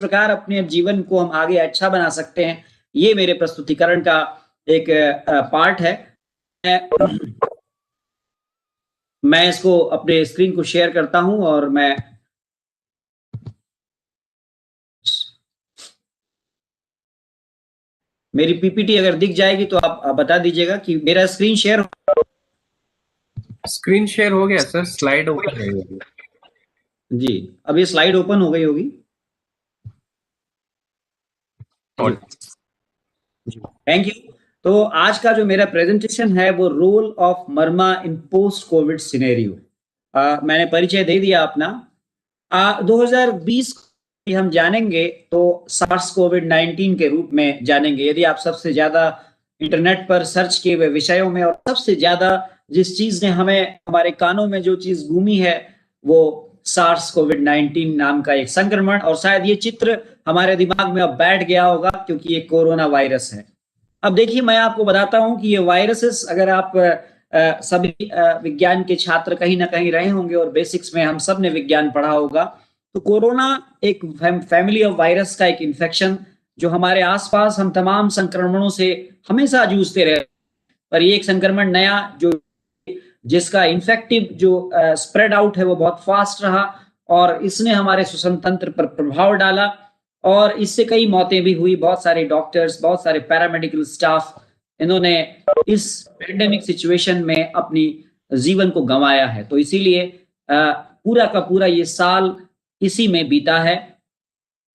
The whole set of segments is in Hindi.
प्रकार अपने जीवन को हम आगे अच्छा बना सकते हैं, ये मेरे प्रस्तुतिकरण का एक पार्ट है। मैं मैं इसको अपने स्क्रीन को शेयर करता हूं और मैं मेरी पीपीटी अगर दिख जाएगी तो आप बता दीजिएगा कि मेरा स्क्रीन शेयर हो गया सर, स्लाइड ओपन नहीं होगी। जी, अब ये स्लाइड ओपन हो गई होगी। Thank you. तो आज का जो मेरा प्रेजेंटेशन है वो role of marma in post COVID scenario. मैंने परिचय दे दिया अपना। 2020 हम जानेंगे तो सार्स कोविड 19 के रूप में जानेंगे। यदि आप सबसे ज्यादा इंटरनेट पर सर्च किए हुए विषयों में और सबसे ज्यादा जिस चीज ने हमें हमारे कानों में जो चीज गूंगी है वो सार्स कोविड 19 नाम का एक संक्रमण, और शायद ये चित्र हमारे दिमाग में अब बैठ गया होगा क्योंकि ये कोरोना वायरस है। अब देखिए, मैं आपको बताता हूं कि ये वायरसेस, अगर आप सभी विज्ञान के छात्र कहीं ना कहीं रहे होंगे और बेसिक्स में हम सब ने विज्ञान पढ़ा होगा, तो कोरोना एक फैमिली ऑफ वायरस का एक इन्फेक्शन जो हमारे आसपास हम तमाम संक्रमणों से हमेशा जूझते रहे, पर ये एक संक्रमण नया जो जिसका इन्फेक्टिव जो स्प्रेड आउट है वो बहुत फास्ट रहा और इसने हमारे श्वसन तंत्र पर प्रभाव डाला और इससे कई मौतें भी हुई। बहुत सारे डॉक्टर्स, बहुत सारे पैरामेडिकल स्टाफ, इन्होंने इस पेंडेमिक सिचुएशन में अपनी जीवन को गंवाया है। तो इसीलिए पूरा का पूरा ये साल इसी में बीता है।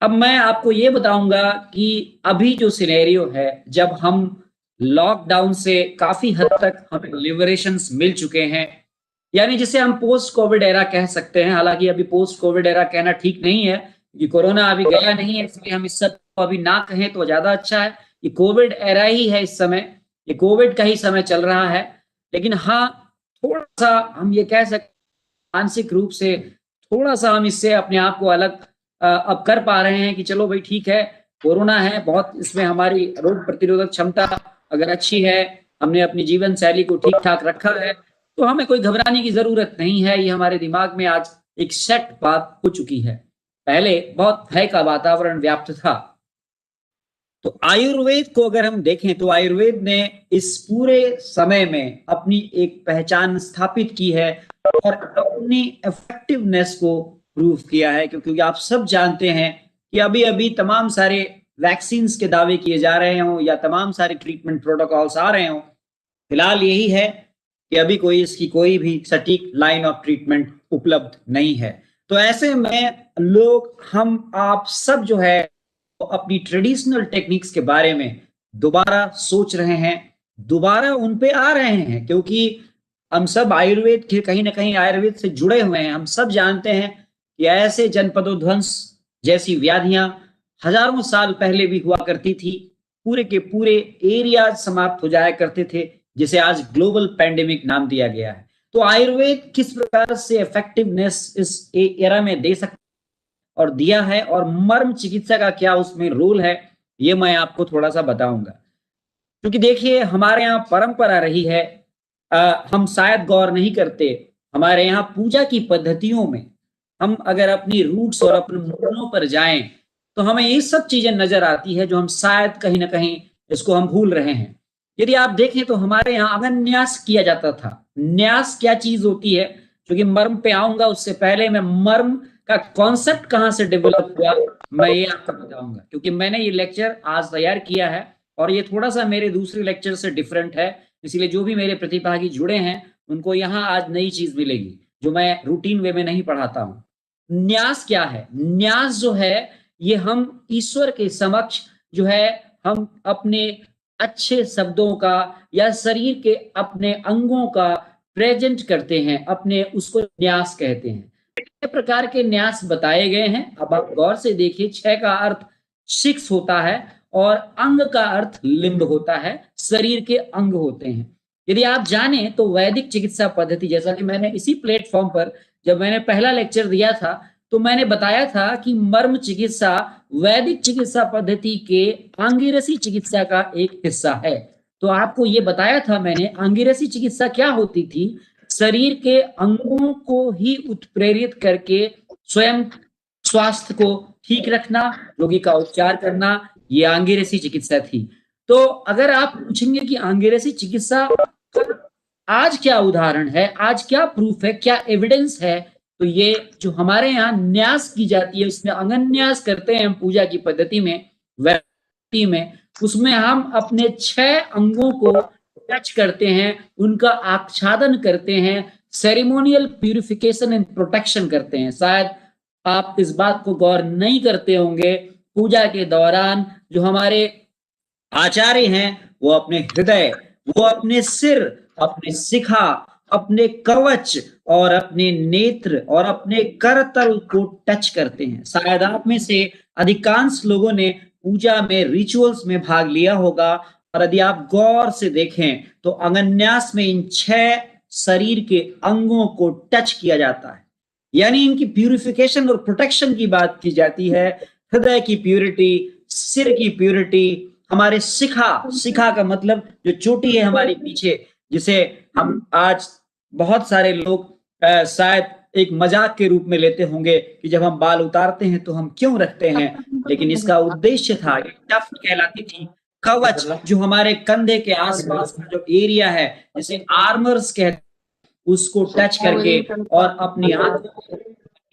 अब मैं आपको ये बताऊंगा कि अभी जो सिनेरियो है, जब हम लॉकडाउन से काफी हद तक हमें लिबरेशंस मिल चुके हैं, यानी जिसे हम पोस्ट कोविड एरा कह सकते हैं। हालांकि अभी पोस्ट कोविड एरा कहना ठीक नहीं है कि कोरोना अभी गया नहीं है, इसलिए हम इस सब को अभी ना कहें तो ज्यादा अच्छा है। ये कोविड एरा ही है इस समय, ये कोविड का ही समय चल रहा है। लेकिन हाँ, थोड़ा सा हम ये कह सकते मानसिक रूप से थोड़ा सा हम इससे अपने आप को अलग अब कर पा रहे हैं कि चलो भाई ठीक है, कोरोना है, बहुत इसमें हमारी रोग प्रतिरोधक क्षमता अगर अच्छी है, हमने अपनी जीवन शैली को ठीक ठाक रखा है, तो हमें कोई घबराने की जरूरत नहीं है। ये हमारे दिमाग में आज एक सेट बात हो चुकी है। पहले बहुत भय का वातावरण व्याप्त था। तो आयुर्वेद को अगर हम देखें तो आयुर्वेद ने इस पूरे समय में अपनी एक पहचान स्थापित की है और अपनी इफेक्टिवनेस को प्रूव किया है, क्योंकि आप सब जानते हैं कि अभी अभी तमाम सारे वैक्सीन के दावे किए जा रहे हों या तमाम सारे ट्रीटमेंट प्रोटोकॉल्स आ रहे हों, फिलहाल यही है कि अभी कोई इसकी कोई भी सटीक लाइन ऑफ ट्रीटमेंट उपलब्ध नहीं है। तो ऐसे में लोग, हम आप सब जो है अपनी ट्रेडिशनल टेक्निक्स के बारे में दोबारा सोच रहे हैं, दोबारा उन पे आ रहे हैं, क्योंकि हम सब आयुर्वेद के कहीं ना कहीं आयुर्वेद से जुड़े हुए हैं। हम सब जानते हैं कि ऐसे जनपदोध्वंस जैसी व्याधियां हजारों साल पहले भी हुआ करती थी, पूरे के पूरे एरिया समाप्त हो जाया करते थे, जिसे आज ग्लोबल पैंडेमिक नाम दिया गया है। तो आयुर्वेद किस प्रकार से इफेक्टिवनेस इस एरा में दे सकता और दिया है, और मर्म चिकित्सा का क्या उसमें रोल है, ये मैं आपको थोड़ा सा बताऊंगा। क्योंकि देखिए, हमारे यहाँ परंपरा रही है, हम शायद गौर नहीं करते, हमारे यहाँ पूजा की पद्धतियों में हम अगर अपनी रूट्स और अपने मूलों पर जाएं तो हमें ये सब चीजें नजर आती है जो हम शायद कहीं ना कहीं इसको हम भूल रहे हैं। यदि आप देखें तो हमारे यहाँ अग्न्यास किया जाता था। न्यास क्या चीज होती है, क्योंकि मर्म पे आऊंगा उससे पहले मैं मर्म का कॉन्सेप्ट कहां से डेवलप हुआ मैं ये आपको बताऊंगा, क्योंकि मैंने ये लेक्चर आज तैयार किया है और ये थोड़ा सा मेरे दूसरे लेक्चर से डिफरेंट है, इसलिए जो भी मेरे प्रतिभागी जुड़े हैं उनको यहाँ आज नई चीज मिलेगी जो मैं रूटीन वे में नहीं पढ़ाता हूँ। न्यास क्या है? न्यास जो है, ये हम ईश्वर के समक्ष जो है हम अपने अच्छे शब्दों का या शरीर के अपने अंगों का प्रेजेंट करते हैं, अपने उसको न्यास कहते हैं। छह प्रकार के न्यास बताए गए हैं। अब आप गौर से देखिए, छह का अर्थ सिक्स होता है और अंग का अर्थ लिम्ब होता है, शरीर के अंग होते हैं। यदि आप जाने तो वैदिक चिकित्सा पद्धति, जैसा कि मैंने इसी प्लेटफॉर्म पर जब मैंने पहला लेक्चर दिया था तो मैंने बताया था कि मर्म चिकित्सा वैदिक चिकित्सा पद्धति के आंगिरसी चिकित्सा का एक हिस्सा है। तो आपको ये बताया था मैंने, आंगिरसी चिकित्सा क्या होती थी? शरीर के अंगों को ही उत्प्रेरित करके स्वयं स्वास्थ्य को ठीक रखना, रोगी का उपचार करना, ये आंगिरसी चिकित्सा थी। तो अगर आप पूछेंगे कि आंगिरसी चिकित्सा आज क्या उदाहरण है, आज क्या प्रूफ है, क्या एविडेंस है, तो ये जो हमारे यहाँ न्यास की जाती है, उसमें अंगन्यास करते हैं हम पूजा की पद्धति में, उसमें हम अपने 6 अंगों को टच करते हैं, उनका आच्छादन करते हैं, सेरेमोनियल प्यूरिफिकेशन एंड प्रोटेक्शन करते हैं। शायद आप इस बात को गौर नहीं करते होंगे, पूजा के दौरान जो हमारे आचार्य हैं वो अपने हृदय, वो अपने सिर, अपने शिखा, अपने कवच और अपने नेत्र और अपने करतल को टच करते हैं। शायद आप में से अधिकांश लोगों ने पूजा में रिचुअल्स में भाग लिया होगा, और यदि आप गौर से देखें तो अंगन्यास में इन 6 शरीर के अंगों को टच किया जाता है, यानी इनकी प्यूरिफिकेशन और प्रोटेक्शन की बात की जाती है। हृदय की प्यूरिटी, सिर की प्यूरिटी, हमारे शिखा का मतलब जो चोटी है हमारी पीछे, जिसे हम आज बहुत सारे लोग शायद एक मजाक के रूप में लेते होंगे कि जब हम बाल उतारते हैं तो हम क्यों रखते हैं, लेकिन इसका उद्देश्य था, टफ्ट कहलाती थी। कवच जो हमारे कंधे के आसपास का जो एरिया है, जिसे आर्मर्स कहते हैं, उसको टच करके और अपनी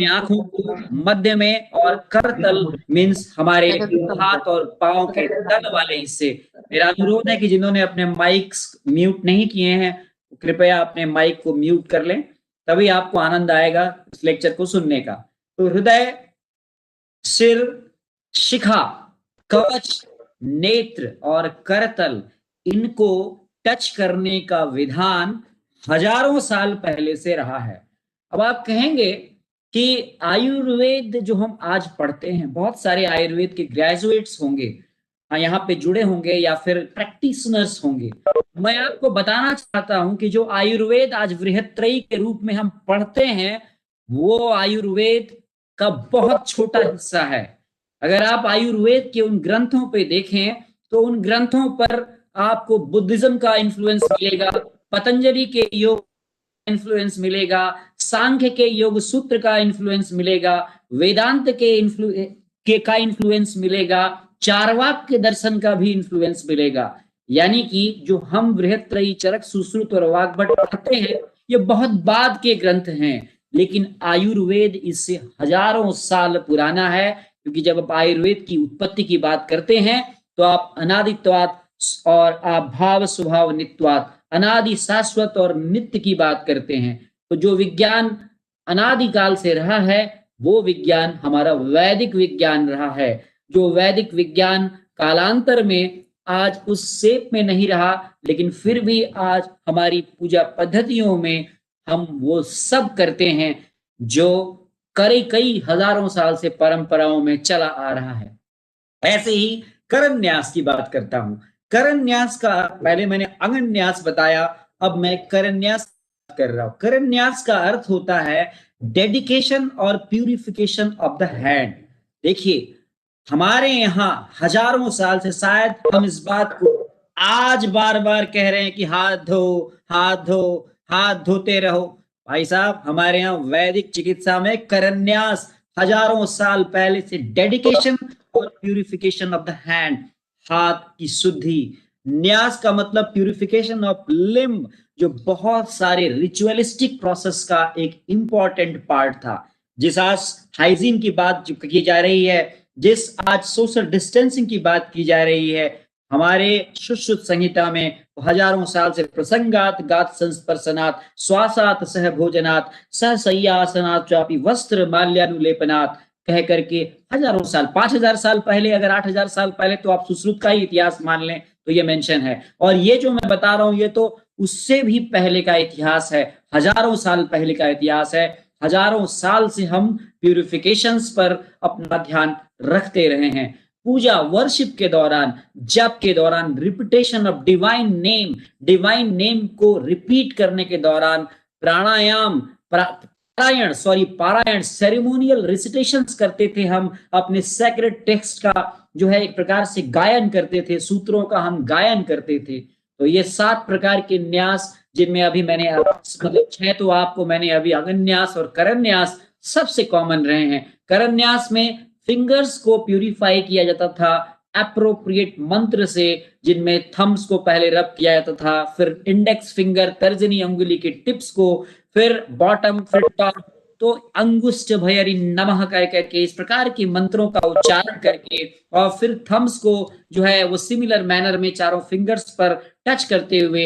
आंखों को मध्य में, और करतल मीन्स हमारे हाथ और पांव के तल वाले हिस्से। मेरा अनुरोध है कि जिन्होंने अपने माइक्स म्यूट नहीं किए हैं, कृपया अपने माइक को म्यूट कर लें, तभी आपको आनंद आएगा इस लेक्चर को सुनने का। तो हृदय, सिर, शिखा, कवच, नेत्र और करतल, इनको टच करने का विधान हजारों साल पहले से रहा है। अब आप कहेंगे कि आयुर्वेद जो हम आज पढ़ते हैं, बहुत सारे आयुर्वेद के ग्रेजुएट्स होंगे यहाँ पे जुड़े होंगे या फिर प्रैक्टिशनर्स होंगे। मैं आपको बताना चाहता हूं कि जो आयुर्वेद आज बृहत्त्रयी के रूप में हम पढ़ते हैं, वो आयुर्वेद का बहुत छोटा हिस्सा है। अगर आप आयुर्वेद के उन ग्रंथों पे देखें तो उन ग्रंथों पर आपको बुद्धिज्म का इन्फ्लुएंस मिलेगा, पतंजलि के योग इन्फ्लुएंस मिलेगा, सांख्य के योग सूत्र का इन्फ्लुएंस मिलेगा, वेदांत के का इन्फ्लुएंस मिलेगा, चारवाक के दर्शन का भी इन्फ्लुएंस मिलेगा। यानी कि जो हम बृहत्त्रयी, चरक, सुश्रुत और वाग्भट पढ़ते हैं, ये बहुत बाद के ग्रंथ हैं, लेकिन आयुर्वेद इससे हजारों साल पुराना है। क्योंकि जब आप आयुर्वेद की उत्पत्ति की बात करते हैं तो आप अनादित्वाद और आप भाव स्वभाव नित्वाद, अनादि शाश्वत और नित्य की बात करते हैं। तो जो विज्ञान अनादिकाल से रहा है, वो विज्ञान हमारा वैदिक विज्ञान रहा है। जो वैदिक विज्ञान कालांतर में आज उस शेप में नहीं रहा, लेकिन फिर भी आज हमारी पूजा पद्धतियों में हम वो सब करते हैं जो कई हजारों साल से परंपराओं में चला आ रहा है। ऐसे ही करन्यास की बात करता हूं। करन्यास का, पहले मैंने अंगन्यास बताया, अब मैं करन्यास कर रहा हूं। करन्यास का अर्थ होता है डेडिकेशन और प्यूरिफिकेशन ऑफ द हैंड। देखिए, हमारे यहाँ हजारों साल से, शायद हम इस बात को आज बार बार कह रहे हैं कि हाथ धो, हाथ धो, हाथ धोते रहो। भाई साहब, हमारे यहाँ वैदिक चिकित्सा में करन्यास हजारों साल पहले से डेडिकेशन और प्यूरिफिकेशन ऑफ द हैंड, हाथ की शुद्धि। न्यास का मतलब प्यूरिफिकेशन ऑफ लिम्ब, जो बहुत सारे रिचुअलिस्टिक प्रोसेस का एक इंपॉर्टेंट पार्ट था। जिस आज हाइजीन की बात की जा रही है, जिस आज सोशल डिस्टेंसिंग की बात की जा रही है, हमारे सुश्रुत संहिता में हजारों साल से प्रसंगात गात संस्पर्शनात् श्वासात सह भोजनात् सह सय्यासनात् चापि वस्त्र माल्यानुलेपनात् कह करके हजारों साल, 5000 साल पहले, अगर 8000 साल पहले, तो आप सुश्रुत का ही इतिहास मान लें तो ये मेंशन है। और ये जो मैं बता रहा हूं, ये तो उससे भी पहले का इतिहास है, हजारों साल पहले का इतिहास है। हजारों साल से हम प्यूरिफिकेशंस पर अपना ध्यान रखते रहे हैं। पूजा, वर्शिप के दौरान, जप के दौरान, रिपीटेशन ऑफ डिवाइन नेम को रिपीट करने के दौरान, प्राणायाम, पारायण, सेरेमोनियल रिसिटेशंस करते थे हम, अपने सेक्रेड टेक्स्ट का जो है एक प्रकार से गायन करते थे, सूत्रों का हम गायन करते थे। तो ये 7 प्रकार के न्यास, जिनमें अभी मैंने मतलब 6 तो आपको मैंने अभी अंगन्यास और करन्यास सबसे कॉमन रहे हैं। करन्यास में फिंगर्स को प्यूरिफाई किया जाता था एप्रोप्रिएट मंत्र से, जिनमें थम्स को पहले रब किया जाता था, फिर इंडेक्स फिंगर तर्जनी अंगुली के टिप्स को, फिर बॉटम, फिर टॉप। तो अंगुष्ठ भयरी नमः कह करके इस प्रकार के मंत्रों का उच्चारण करके और फिर थम्स को जो है वो सिमिलर मैनर में चारों फिंगर्स पर टच करते हुए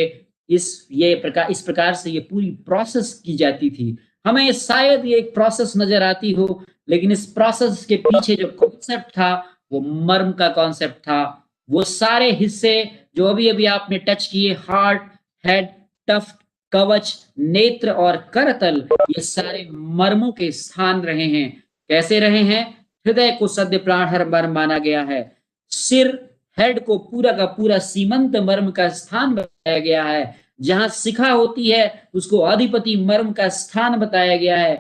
इस प्रकार से ये पूरी प्रोसेस की जाती थी। हमें शायद ये एक प्रोसेस नजर आती हो, लेकिन इस प्रोसेस के पीछे जो कॉन्सेप्ट था वो मर्म का कॉन्सेप्ट था। वो सारे हिस्से जो अभी अभी आपने टच किए, हार्ट, हेड, टफ्ट, कवच, नेत्र और करतल, ये सारे मर्मों के स्थान रहे हैं। कैसे रहे हैं? हृदय को सद्य प्राण हर मर्म माना गया है। सिर, हेड को पूरा का पूरा सीमंत मर्म का स्थान बताया गया है। जहां शिखा होती है उसको अधिपति मर्म का स्थान बताया गया है।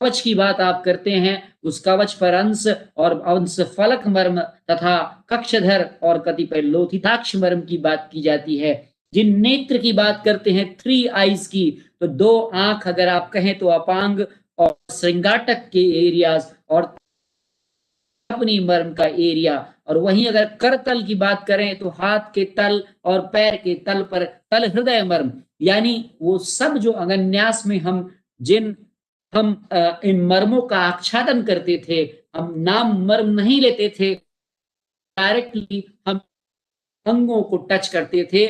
कवच की बात आप करते हैं, उस कवच पर अंश और अंश फलक मर्म तथा कक्षधर और कतिपय लोथिताक्ष मर्म की बात की जाती है। जिन नेत्र की बात करते हैं, 3 आईज की, तो 2 आंख अगर आप कहें तो अपांग और श्रृंगाटक के एरियाज और अपनी मर्म का एरिया। और वहीं अगर करतल की बात करें तो हाथ के तल और पैर के तल पर तल हृदय मर्म, यानी वो सब जो अगन्यास में हम इन मर्मों का आच्छादन करते थे, हम नाम मर्म नहीं लेते थे, डायरेक्टली हम अंगों को टच करते थे,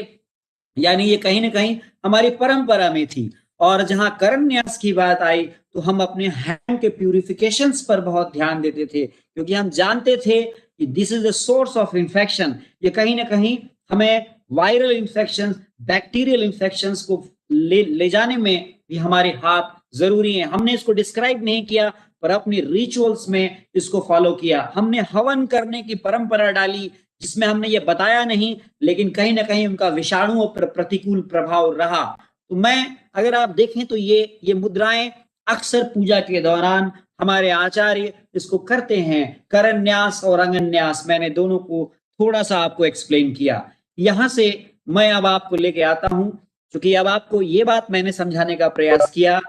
यानी ये कहीं ना कहीं हमारी परंपरा में थी। और जहां करन्यास की बात आई तो हम अपने हैंड के प्यूरिफिकेशंस पर बहुत ध्यान देते थे, क्योंकि हम जानते थे कि this is the source of infection. ये कहीं ना कहीं हमें वायरल इंफेक्शन, बैक्टीरियल इंफेक्शन को ले जाने में भी हमारे हाथ जरूरी है। हमने इसको डिस्क्राइब नहीं किया, पर अपने रिचुअल्स में इसको फॉलो किया। हमने हवन करने की परंपरा डाली, जिसमें हमने ये बताया नहीं, लेकिन कहीं ना कहीं उनका विषाणुओं पर प्रतिकूल प्रभाव रहा। तो मैं अगर आप देखें तो ये मुद्राएं अक्सर पूजा के दौरान हमारे आचार्य इसको करते हैं। करन्यास और अंगन्यास मैंने दोनों को थोड़ा सा आपको एक्सप्लेन किया। यहां से मैं अब आपको लेके आता हूं, क्योंकि अब आपको ये बात मैंने समझाने का प्रयास किया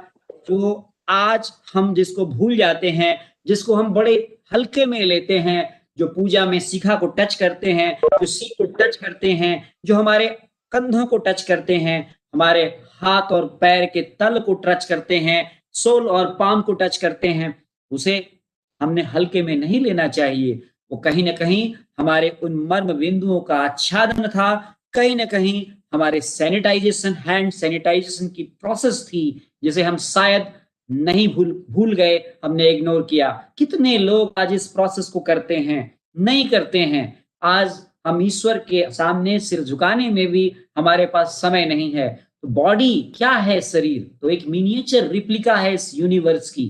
जो आज हम जिसको भूल जाते हैं, जिसको हम बड़े हल्के में लेते हैं, जो पूजा में शिखा को टच करते हैं, जो सीख को टच करते हैं, जो हमारे कंधों को टच करते हैं, हमारे हाथ और पैर के तल को टच करते हैं, सोल और पाम को टच करते हैं, उसे हमने हल्के में नहीं लेना चाहिए। वो कहीं ना कहीं हमारे उन मर्म बिंदुओं का आच्छादन था, कहीं ना कहीं हमारे सैनिटाइजेशन, हैंड सैनिटाइजेशन की प्रोसेस थी, जिसे हम शायद नहीं भूल गए, हमने इग्नोर किया। कितने लोग आज इस प्रोसेस को करते हैं? नहीं करते हैं। आज हम ईश्वर के सामने सिर झुकाने में भी हमारे पास समय नहीं है। तो बॉडी क्या है? शरीर तो एक मिनिएचर रिप्लिका है इस यूनिवर्स की।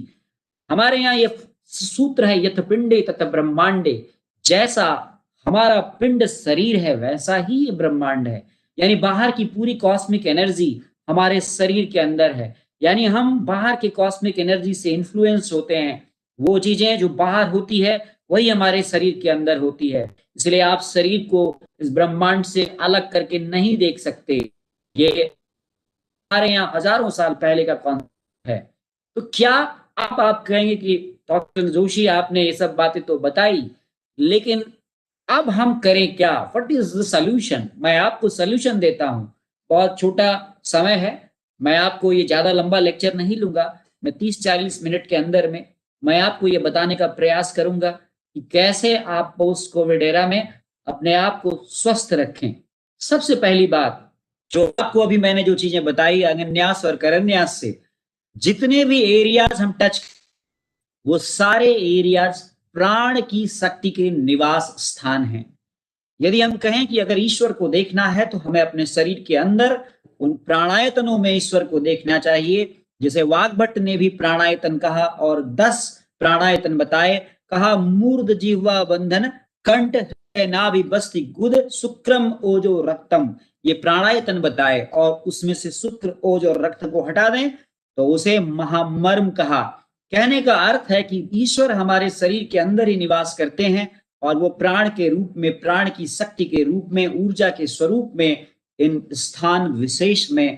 हमारे यहाँ ये सूत्र है, यथ पिंडे तथ ब्रह्मांडे। जैसा हमारा पिंड शरीर है वैसा ही ये ब्रह्मांड है। यानी बाहर की पूरी कॉस्मिक एनर्जी हमारे शरीर के अंदर है। यानी हम बाहर के कॉस्मिक एनर्जी से इन्फ्लुएंस होते हैं। वो चीजें जो बाहर होती है वही हमारे शरीर के अंदर होती है। इसलिए आप शरीर को इस ब्रह्मांड से अलग करके नहीं देख सकते। ये हमारे यहाँ हजारों साल पहले का कॉन्सेप्ट है। तो क्या आप कहेंगे कि डॉक्टर जोशी आपने ये सब बातें तो बताई, लेकिन अब हम करें क्या? What is the solution? मैं आपको सॉल्यूशन देता हूं। बहुत छोटा समय है, मैं आपको ये ज्यादा लंबा लेक्चर नहीं लूंगा। मैं 30-40 मिनट के अंदर में मैं आपको ये बताने का प्रयास करूंगा कि कैसे आप पोस्ट कोविड एरा में अपने आप को स्वस्थ रखें। सबसे पहली बात, जो आपको अभी मैंने जो चीजें बताई अगन्यास और करन्यास से, जितने भी एरियाज हम टच, वो सारे एरियाज प्राण की शक्ति के निवास स्थान हैं। यदि हम कहें कि अगर ईश्वर को देखना है तो हमें अपने शरीर के अंदर उन प्राणायतनों में ईश्वर को देखना चाहिए, जिसे वाग्भट्ट ने भी प्राणायतन कहा और 10 प्राणायतन बताए। कहा मूर्ध जिह्वा बंधन, कंठ नाभि बस्ति गुद, शुक्रम ओजो रक्तम। ये प्राणायतन बताए, और उसमें से शुक्र, ओज और रक्त को हटा दें तो उसे महामर्म कहा। कहने का अर्थ है कि ईश्वर हमारे शरीर के अंदर ही निवास करते हैं, और वो प्राण के रूप में, प्राण की शक्ति के रूप में, ऊर्जा के स्वरूप में इन स्थान विशेष में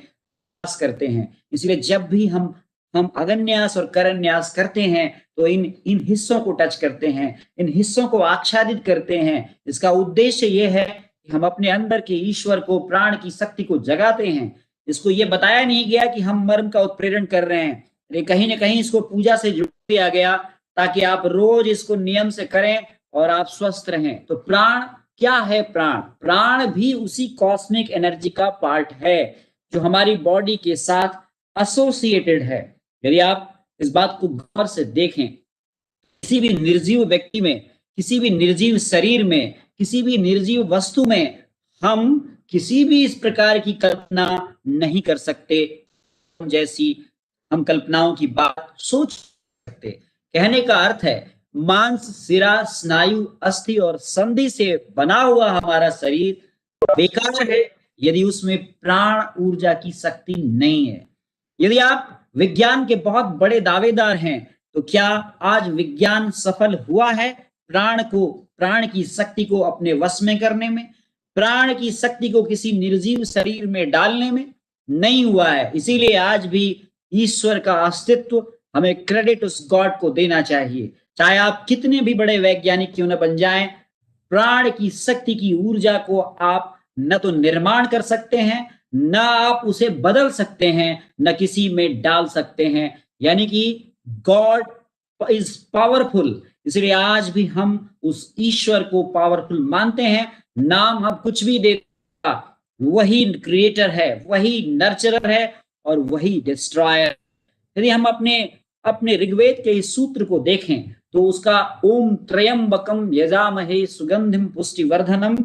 वास करते हैं। इसलिए जब भी हम अगन्यास और करन्यास करते हैं तो इन इन हिस्सों को टच करते हैं, इन हिस्सों को आच्छादित करते हैं। इसका उद्देश्य ये है कि हम अपने अंदर के ईश्वर को, प्राण की शक्ति को जगाते हैं। इसको ये बताया नहीं गया कि हम मर्म का उत्प्रेरण कर रहे हैं, लेकिन कहीं ना कहीं इसको पूजा से जोड़ दिया गया ताकि आप रोज इसको नियम से करें और आप स्वस्थ रहें। तो प्राण क्या है? प्राण प्राण भी उसी कॉस्मिक एनर्जी का पार्ट है जो हमारी बॉडी के साथ एसोसिएटेड है। यदि आप इस बात को गौर से देखें, किसी भी निर्जीव व्यक्ति में, किसी भी निर्जीव शरीर में, किसी भी निर्जीव वस्तु में हम किसी भी इस प्रकार की कल्पना नहीं कर सकते जैसी हम कल्पनाओं की बात सोच सकते। कहने का अर्थ है मांस, सिरा, स्नायु, अस्थि और संधि से बना हुआ हमारा शरीर बेकार है यदि उसमें प्राण ऊर्जा की शक्ति नहीं है। यदि आप विज्ञान के बहुत बड़े दावेदार हैं, तो क्या आज विज्ञान सफल हुआ है प्राण की शक्ति को अपने वश में करने में, प्राण की शक्ति को किसी निर्जीव शरीर में डालने में? नहीं हुआ है। इसीलिए आज भी ईश्वर का अस्तित्व, हमें क्रेडिट उस गॉड को देना चाहिए। चाहे आप कितने भी बड़े वैज्ञानिक क्यों न बन जाएं, प्राण की शक्ति की ऊर्जा को आप न तो निर्माण कर सकते हैं, न आप उसे बदल सकते हैं, न किसी में डाल सकते हैं। यानी कि गॉड इज पावरफुल। इसलिए आज भी हम उस ईश्वर को पावरफुल मानते हैं। नाम हम कुछ भी देगा, वही क्रिएटर है, वही नर्चरर है और वही डिस्ट्रॉयर। यदि हम अपने ऋग्वेद के इस सूत्र को देखें तो उसका ओम त्रयंबकम यजामहे सुगंधिम पुष्टिवर्धनम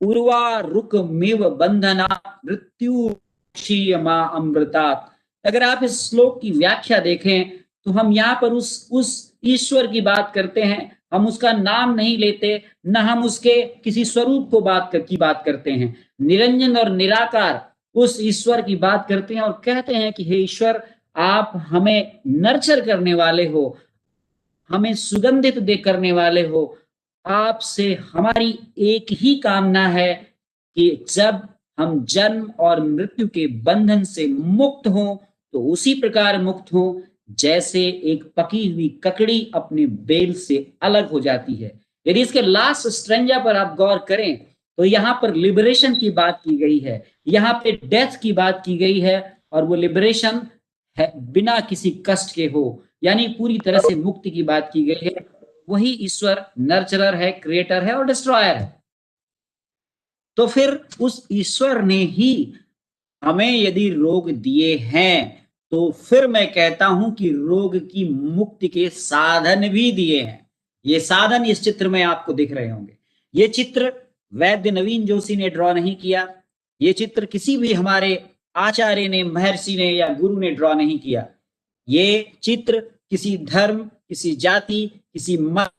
उर्वारुकमिव बंधना मृत्युक्षीयमा अमृतात्। अगर आप इस श्लोक की व्याख्या देखें तो हम यहाँ पर उस ईश्वर की बात करते हैं, हम उसका नाम नहीं लेते, न हम उसके किसी स्वरूप को की बात करते हैं। निरंजन और निराकार उस ईश्वर की बात करते हैं और कहते हैं कि हे ईश्वर, आप हमें नर्चर करने वाले हो, हमें सुगंधित दे करने वाले हो। आपसे हमारी एक ही कामना है कि जब हम जन्म और मृत्यु के बंधन से मुक्त हों तो उसी प्रकार मुक्त हों जैसे एक पकी हुई ककड़ी अपने बेल से अलग हो जाती है। यदि इसके लास्ट स्ट्रेंजा पर आप गौर करें तो यहाँ पर लिबरेशन की बात की गई है, यहाँ पे डेथ की बात की गई है, और वो लिबरेशन है बिना किसी कष्ट के हो, यानी पूरी तरह से मुक्ति की बात की गई है। वही ईश्वर नर्चरर है, क्रिएटर है और डिस्ट्रॉयर है। तो फिर उस ईश्वर ने ही हमें यदि रोग दिए हैं तो फिर मैं कहता हूं कि रोग की मुक्ति के साधन भी दिए हैं। ये साधन इस चित्र में आपको दिख रहे होंगे। ये चित्र वैद्य नवीन जोशी ने ड्रॉ नहीं किया, ये चित्र किसी भी हमारे आचार्य ने, महर्षि ने या गुरु ने ड्रॉ नहीं किया। ये चित्र किसी धर्म, किसी जाति, किसी मत,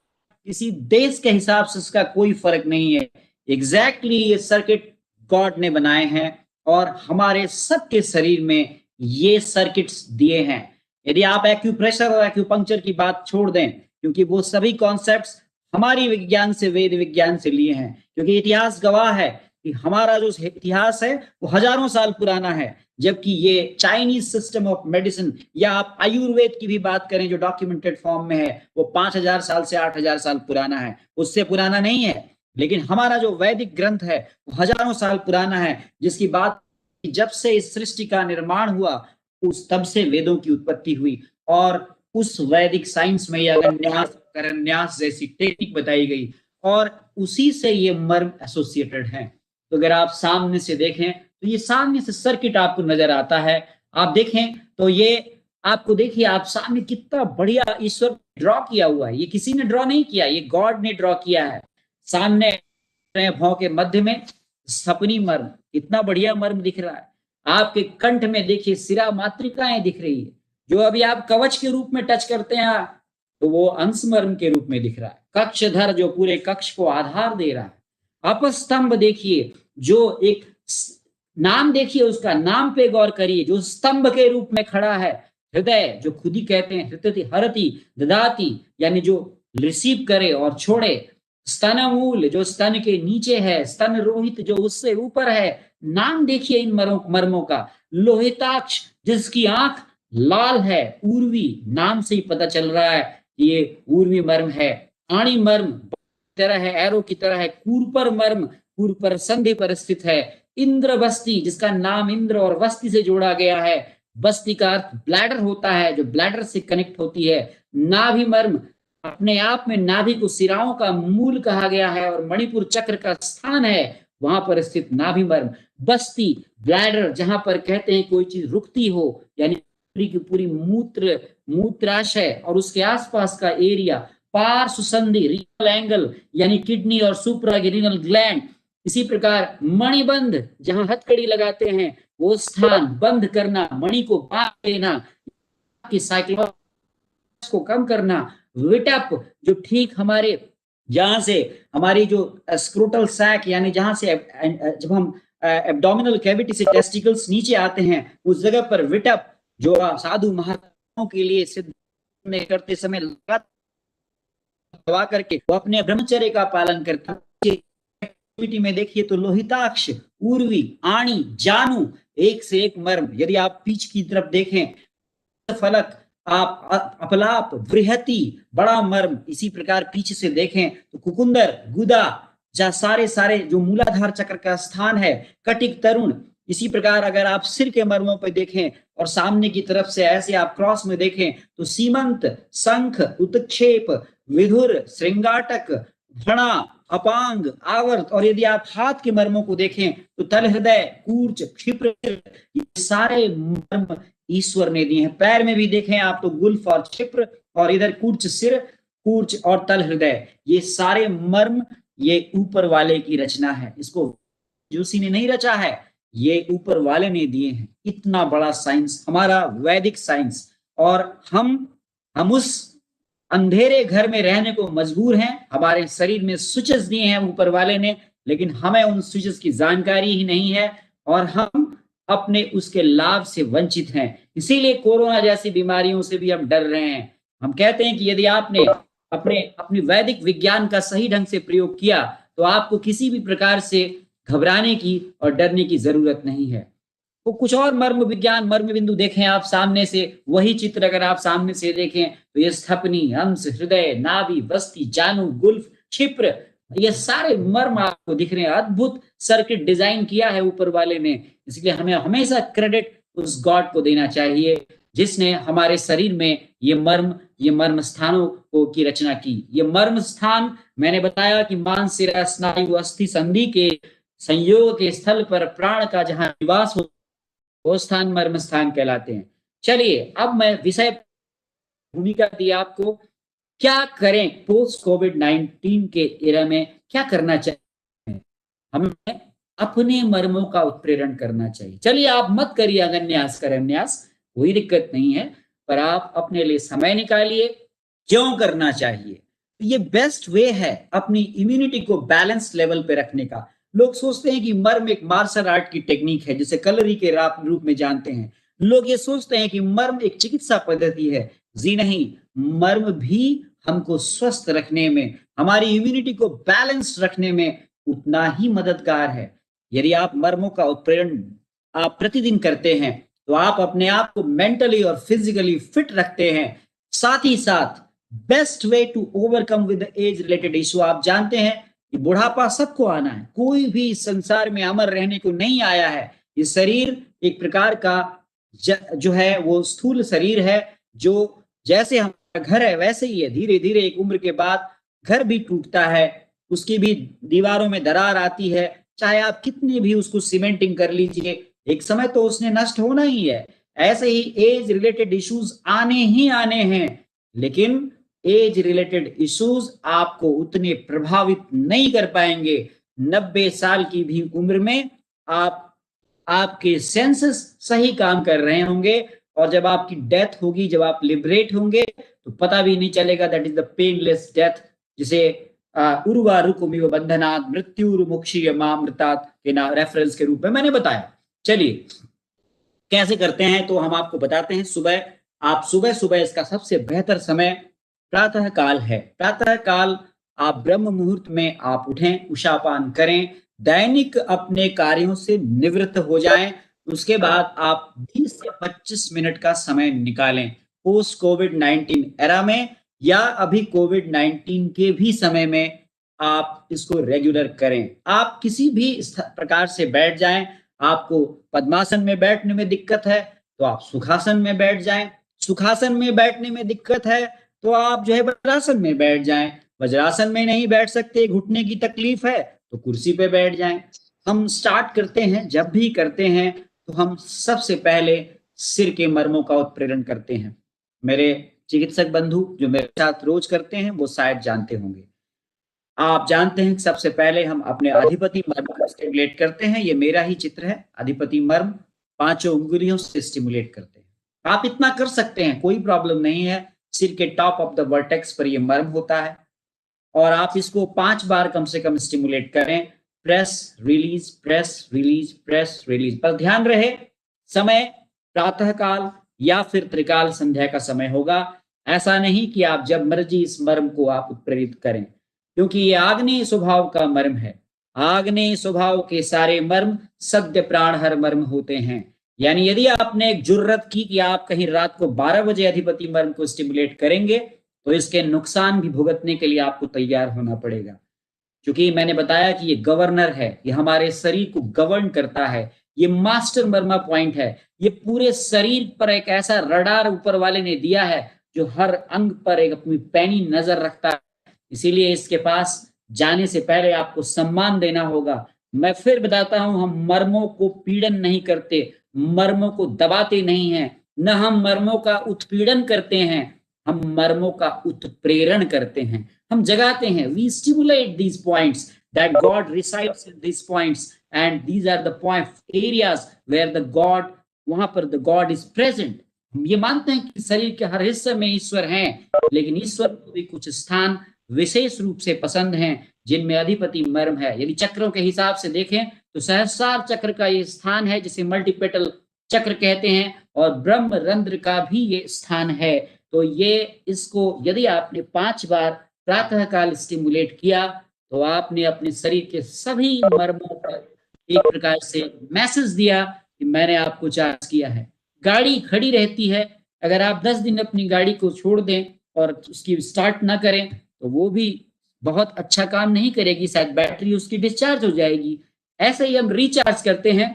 किसी देश के हिसाब से इसका कोई फर्क नहीं है। एग्जैक्टली ये सर्किट गॉड ने बनाए हैं और हमारे सबके शरीर में ये सर्किट्स दिए हैं। यदि आप एक्यूप्रेशर और एक्यूपंक्चर की बात छोड़ दें, क्योंकि वो सभी कॉन्सेप्ट्स हमारी विज्ञान से, वेद विज्ञान से लिए हैं, क्योंकि इतिहास गवाह है कि हमारा जो इतिहास है वो हजारों साल पुराना है, जबकि ये चाइनीज सिस्टम ऑफ मेडिसिन या आप आयुर्वेद की भी बात करें जो डॉक्यूमेंटेड फॉर्म में है, वो 5000 साल से 8000 साल पुराना है, उससे पुराना नहीं है। लेकिन हमारा जो वैदिक ग्रंथ है वो हजारों साल पुराना है, जिसकी बात जब से इस सृष्टि का निर्माण हुआ उस तब से वेदों की उत्पत्ति हुई, और उस वैदिक साइंस में अगन्यास, करन्यास जैसी टेक्निक बताई गई, और उसी से ये मर्म एसोसिएटेड है। तो अगर आप सामने से देखें तो ये सामने से सर्किट आपको नजर आता है। आप देखें तो ये आपको, देखिए आप सामने कितना बढ़िया ईश्वर ड्रॉ किया हुआ है। ये किसी ने ड्रॉ नहीं किया, ये गॉड ने ड्रॉ किया है। सामने भौं के मध्य में सपनी मर्म, इतना बढ़िया मर्म दिख रहा है। आपके कंठ में देखिए शिरा मातृकाएं दिख रही है, जो अभी आप कवच के रूप में टच करते हैं तो वो अंश मर्म के रूप में दिख रहा है। कक्षधर जो पूरे कक्ष को आधार दे रहा है। अपस्तंभ देखिए, जो एक नाम देखिए, उसका नाम पे गौर करिए, जो स्तंभ के रूप में खड़ा है। हृदय, जो खुद ही कहते हैं हृदय हरति ददाति, यानी जो रिसीव करे और छोड़े। स्तनमूल, जो स्तन के नीचे है। स्तन रोहित, जो उससे ऊपर है। नाम देखिए इन मर्मों का। लोहिताक्ष, जिसकी आंख लाल है। उर्वी, नाम से ही पता चल रहा है ये ऊर्वी मर्म है। आणी मर्म तरह है, एरो की तरह है। कूर्पर मर्म कूर्पर संधि पर स्थित है। इंद्र बस्ती, जिसका नाम इंद्र और बस्ती से जोड़ा गया है। बस्ती का अर्थ ब्लैडर होता है, जो ब्लैडर से कनेक्ट होती है। नाभि मर्म, अपने आप में नाभि को सिराओं का मूल कहा गया है और मणिपुर चक्र का स्थान है, वहां पर स्थित नाभि मर्म। बस्ती ब्लैडर, जहां पर कहते हैं कोई चीज रुकती हो, यानी पूरी की पूरी मूत्राशय और उसके आसपास का एरिया। पार्श्व संधि रीनल एंगल, यानी किडनी और सुप्रागिरिनल ग्लैंड। इसी प्रकार मणिबंध, जहां हथकड़ी लगाते हैं वो स्थान। बंद करना, मणि को बांध लेना, की साइकिल को कम करना। विटअप, जो ठीक हमारे जहां से हमारी जो स्क्रोटल सैक, यानी जहां से जब हम एब्डोमिनल कैविटी से टेस्टिकल्स नीचे आते हैं, उस जगह पर विटअप, जो साधु महात्माओं के लिए सिद्ध करते समय लगातार दबा करके वो अपने ब्रह्मचर्य का पालन करता एक्टिविटी में देखिए तो लोहिताक्ष, उर्वी, आणी, जानू, एक से एक मर्म। यदि आप पीछ की तरफ देखें, फलक, आप अपलाप, बृहति, बड़ा मर्म। इसी प्रकार पीछे से देखें तो कुकुंदर, गुदा, जहां सारे सारे जो मूलाधार चक्र का स्थान है। कटिक, तरुण। इसी प्रकार अगर आप सिर के मर्मों पर देखें और सामने की तरफ से ऐसे आप क्रॉस में देखें तो सीमंत, शंख, उत्क्षेप, विधुर, श्रृंगाटक, घड़ा, अपांग, आवर्त। और यदि आप हाथ के मर्मों को देखें तो तल हृदय, कूर्च, क्षिप्र, ये सारे मर्म ईश्वर ने दिए हैं। पैर में भी देखें आप तो गुल्फ और क्षिप्र, और इधर कूर्च सिर, कूर्च और तल हृदय, ये सारे मर्म ये ऊपर वाले की रचना है। इसको जोशी ने नहीं रचा है, ये ऊपर वाले ने दिए हैं। इतना बड़ा साइंस हमारा वैदिक साइंस। और हम उस अंधेरे घर में रहने को मजबूर हैं। हमारे शरीर में स्विचेस दिए हैं ऊपर वाले ने, लेकिन हमें उन स्विचेस की जानकारी ही नहीं है और हम अपने उसके लाभ से वंचित हैं। इसीलिए कोरोना जैसी बीमारियों से भी हम डर रहे हैं। हम कहते हैं कि यदि आपने अपनी वैदिक विज्ञान का सही ढंग से प्रयोग किया तो आपको किसी भी प्रकार से घबराने की और डरने की जरूरत नहीं है। तो कुछ और मर्म विज्ञान, मर्म बिंदु देखें आप सामने से, वही चित्र अगर आप सामने से देखें तो ये स्थपनी, हंस, हृदय, नाभि, बस्ती, जानू, गुल्फ, क्षिप्र, ये सारे मर्म आपको दिख रहे हैं। अद्भुत सर्किट डिजाइन किया है ऊपर वाले ने। इसलिए हमें हमेशा क्रेडिट उस गॉड को देना चाहिए जिसने हमारे शरीर में ये मर्म स्थानों को की रचना की। ये मर्म स्थान मैंने बताया कि मांसशिरा स्नायु अस्थि संधि के संयोग के स्थल पर प्राण का जहां निवास हो, वो स्थान मर्म स्थान कहलाते हैं। चलिए अब मैं विषय भूमिका दी आपको। क्या करें पोस्ट कोविड-19 के एरा में, क्या करना चाहिए? हमें अपने मर्मों का उत्प्रेरण करना चाहिए। चलिए आप मत करिए अगन्यास करन्यास, कोई दिक्कत नहीं है, पर आप अपने लिए समय निकालिए। क्यों करना चाहिए? ये बेस्ट वे है अपनी इम्यूनिटी को बैलेंस लेवल पे रखने का। लोग सोचते हैं कि मर्म एक मार्शल आर्ट की टेक्निक है, जिसे कलरी के रूप में जानते हैं। लोग ये सोचते हैं कि मर्म एक चिकित्सा पद्धति है। जी नहीं, मर्म भी हमको स्वस्थ रखने में, हमारी इम्यूनिटी को बैलेंस रखने में उतना ही मददगार है। यदि आप मर्मों का उत्प्रेरण आप प्रतिदिन करते हैं तो आप अपने आप को मेंटली और फिजिकली फिट रखते हैं। साथ ही साथ best way to overcome with age related issue, आप जानते हैं कि बुढ़ापा सबको आना है, कोई भी इस संसार में अमर रहने को नहीं आया है। ये शरीर एक प्रकार का जो है वो स्थूल शरीर है, जो जैसे हमारा घर है वैसे ही है। धीरे धीरे एक उम्र के बाद घर भी टूटता है, उसकी भी दीवारों में दरार आती है। चाहे आप कितनी भी उसको सीमेंटिंग कर लीजिए, एक समय तो उसने नष्ट होना ही है। ऐसे ही एज रिलेटेड इश्यूज आने ही आने हैं, लेकिन एज रिलेटेड इश्यूज आपको उतने प्रभावित नहीं कर पाएंगे। 90 साल की भी उम्र में आपके सेंसेस सही काम कर रहे होंगे, और जब आपकी डेथ होगी, जब आप लिबरेट होंगे तो पता भी नहीं चलेगा। That is the painless death, जिसे उर्वा रुकुमिव बंधनात् मृत्युर्मुक्षीय मामृतात् के रेफरेंस के रूप में मैंने बताया। चलिए कैसे करते हैं तो हम आपको बताते हैं। सुबह सुबह इसका सबसे बेहतर समय प्रातः काल है। प्रातः काल आप ब्रह्म मुहूर्त में आप उठें, उषापान करें, दैनिक अपने कार्यों से निवृत्त हो जाएं। उसके बाद आप 20 से 25 मिनट का समय निकालें। पोस्ट कोविड-19 एरा में या अभी कोविड-19 के भी समय में आप इसको रेगुलर करें। आप किसी भी प्रकार से बैठ जाएं, आपको पद्मासन में बैठने में दिक्कत है तो आप सुखासन में बैठ जाएं, सुखासन में बैठने में दिक्कत है तो आप जो है वज्रासन में बैठ जाएं, वज्रासन में नहीं बैठ सकते, घुटने की तकलीफ है तो कुर्सी पे बैठ जाएं। हम स्टार्ट करते हैं, जब भी करते हैं तो हम सबसे पहले सिर के मर्मों का उत्प्रेरण करते हैं। मेरे चिकित्सक बंधु जो मेरे साथ रोज करते हैं वो शायद जानते होंगे। आप जानते हैं कि सबसे पहले हम अपने अधिपति मर्म को स्टिमुलेट करते हैं। ये मेरा ही चित्र है, अधिपति मर्म पांचों उंगलियों से स्टिमुलेट करते हैं। आप इतना कर सकते हैं, कोई प्रॉब्लम नहीं है। सिर के टॉप ऑफ द वर्टेक्स पर ये मर्म होता है और आप इसको 5 बार कम से कम स्टिमुलेट करें। Press release, press release, press release. पर ध्यान रहे, समय प्रातःकाल या फिर त्रिकाल संध्या का समय होगा। ऐसा नहीं कि आप जब मर्जी इस मर्म को आप उत्प्रेरित करें, क्योंकि ये आग्नेय स्वभाव का मर्म है। आग्नेय स्वभाव के सारे मर्म सद्य प्राणहर मर्म होते हैं। यानी यदि आपने एक जुर्रत की कि आप कहीं रात को 12 बजे अधिपति मर्म को स्टिमुलेट करेंगे तो इसके नुकसान भी भुगतने के लिए आपको तैयार होना पड़ेगा। क्योंकि मैंने बताया कि ये गवर्नर है, ये हमारे शरीर को गवर्न करता है, ये मास्टर मर्मा पॉइंट है। ये पूरे शरीर पर एक ऐसा रडार ऊपर वाले ने दिया है जो हर अंग पर एक अपनी पैनी नजर रखता है। इसीलिए इसके पास जाने से पहले आपको सम्मान देना होगा। मैं फिर बताता हूं, हम मर्मों को पीड़न नहीं करते, मर्मों को दबाते नहीं हैं, न हम मर्मों का उत्पीड़न करते हैं, हम मर्मों का उत्प्रेरण करते हैं, हम जगाते हैं। We stimulate these points that God resides in these points and these are the point areas where the God, वहां पर the God is present। हम ये मानते हैं कि शरीर के हर हिस्से में ईश्वर हैं, लेकिन ईश्वर को भी कुछ स्थान विशेष रूप से पसंद हैं जिनमें अधिपति मर्म है। यदि चक्रों के हिसाब से देखें तो सहस्रार चक्र का ये स्थान है जिसे मल्टीपेटल चक्र कहते हैं, और ब्रह्म रंध्र का भी ये स्थान है। तो ये इसको यदि आपने 5 बार प्रातःकाल स्टिमुलेट किया तो आपने अपने शरीर के सभी मर्मों पर एक प्रकार से मैसेज दिया कि मैंने आपको चार्ज किया है। गाड़ी खड़ी रहती है, अगर आप 10 दिन अपनी गाड़ी को छोड़ दें और उसकी स्टार्ट ना करें तो वो भी बहुत अच्छा काम नहीं करेगी, शायद बैटरी उसकी डिस्चार्ज हो जाएगी। ऐसे ही हम रिचार्ज करते हैं।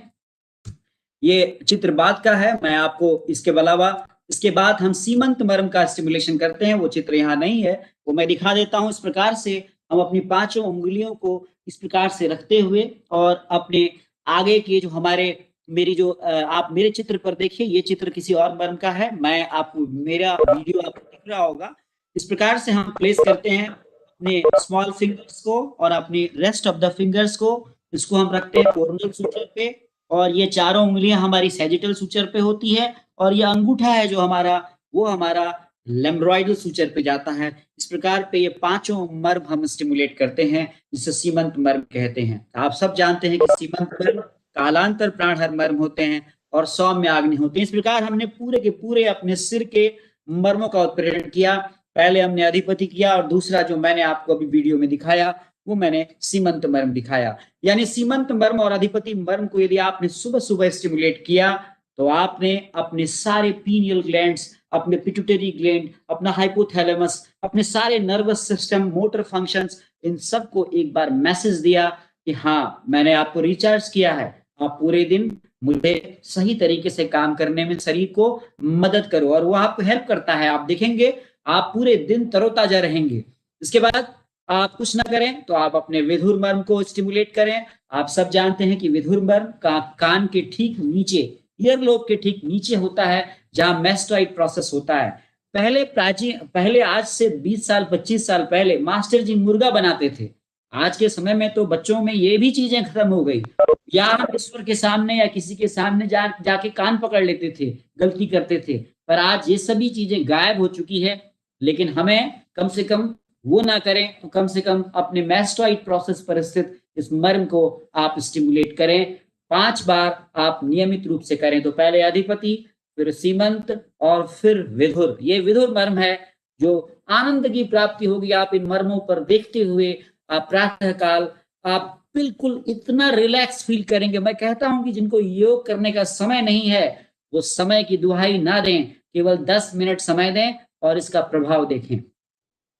ये चित्र बाद का है, मैं आपको इसके अलावा इसके बाद हम सीमंत मर्म का स्टिमुलेशन करते हैं। वो चित्र यहाँ नहीं है, वो मैं दिखा देता हूँ। इस प्रकार से हम अपनी पांचों उंगलियों को इस प्रकार से रखते हुए और अपने आगे के जो हमारे मेरी जो आप मेरे चित्र पर देखिए, ये चित्र किसी और मर्म का है। मैं आपको मेरा वीडियो आपको दिख रहा होगा। इस प्रकार से हम प्लेस करते हैं अपने स्मॉल फिंगर्स को और अपनी रेस्ट ऑफ द फिंगर्स को। इसको हम रखते हैं कोरोनल सूचर पे और ये चारों उंगलियां हमारी सैजिटल सूचर पे होती है और ये अंगूठा है जो हमारा, वो हमारा लेम्ब्रॉइडल सूचर पे जाता है। इस प्रकार पे ये पांचों मर्म हम स्टिमुलेट करते हैं, जिसे सीमंत मर्म कहते हैं। आप सब जानते हैं कि सीमंत मर्म कालांतर प्राणहर मर्म होते हैं और सौम्य आग्नेय होते हैं। इस प्रकार हमने पूरे के पूरे अपने सिर के मर्मों का उत्प्रेरण किया। पहले हमने अधिपति किया और दूसरा जो मैंने आपको अभी वीडियो में दिखाया वो मैंने सीमंत मर्म दिखाया। यानी सीमंत मर्म और अधिपति मर्म को यदि आपने सुबह सुबह स्टिमुलेट किया तो आपने अपने सारे पीनियल ग्लैंड्स, अपने पिट्यूटरी ग्लैंड, अपना हाइपोथैलेमस, अपने सारे नर्वस सिस्टम, मोटर फंक्शंस, इन सबको एक बार मैसेज दिया कि हाँ मैंने आपको रिचार्ज किया है, आप पूरे दिन मुझे सही तरीके से काम करने में शरीर को मदद करो। और वो आपको हेल्प करता है। आप देखेंगे आप पूरे दिन तरोताजा रहेंगे। इसके बाद आप कुछ ना करें तो आप अपने विधुर मर्म को स्टिमुलेट करें। आप सब जानते हैं कि विधुर मर्म का कान के ठीक नीचे, ईयरलोब के ठीक नीचे होता है, जहां मेस्टोइड प्रोसेस होता है। पहले आज से 20 साल 25 साल पहले मास्टर जी मुर्गा बनाते थे। आज के समय में तो बच्चों में ये भी चीजें खत्म हो गई। या हम ईश्वर के सामने या किसी के सामने जाके कान पकड़ लेते थे, गलती करते थे, पर आज ये सभी चीजें गायब हो चुकी है। लेकिन हमें कम से कम वो ना करें तो कम से कम अपने मैस्टोइड प्रोसेस पर स्थित इस मर्म को आप स्टिमुलेट करें। 5 बार आप नियमित रूप से करें। तो पहले अधिपति, फिर सीमंत और फिर विधुर। ये विधुर मर्म है जो आनंद की प्राप्ति होगी आप इन मर्मों पर देखते हुए। आप प्रातःकाल आप बिल्कुल इतना रिलैक्स फील करेंगे। मैं कहता हूं कि जिनको योग करने का समय नहीं है वो समय की दुहाई ना दें, केवल 10 मिनट समय दें और इसका प्रभाव देखें।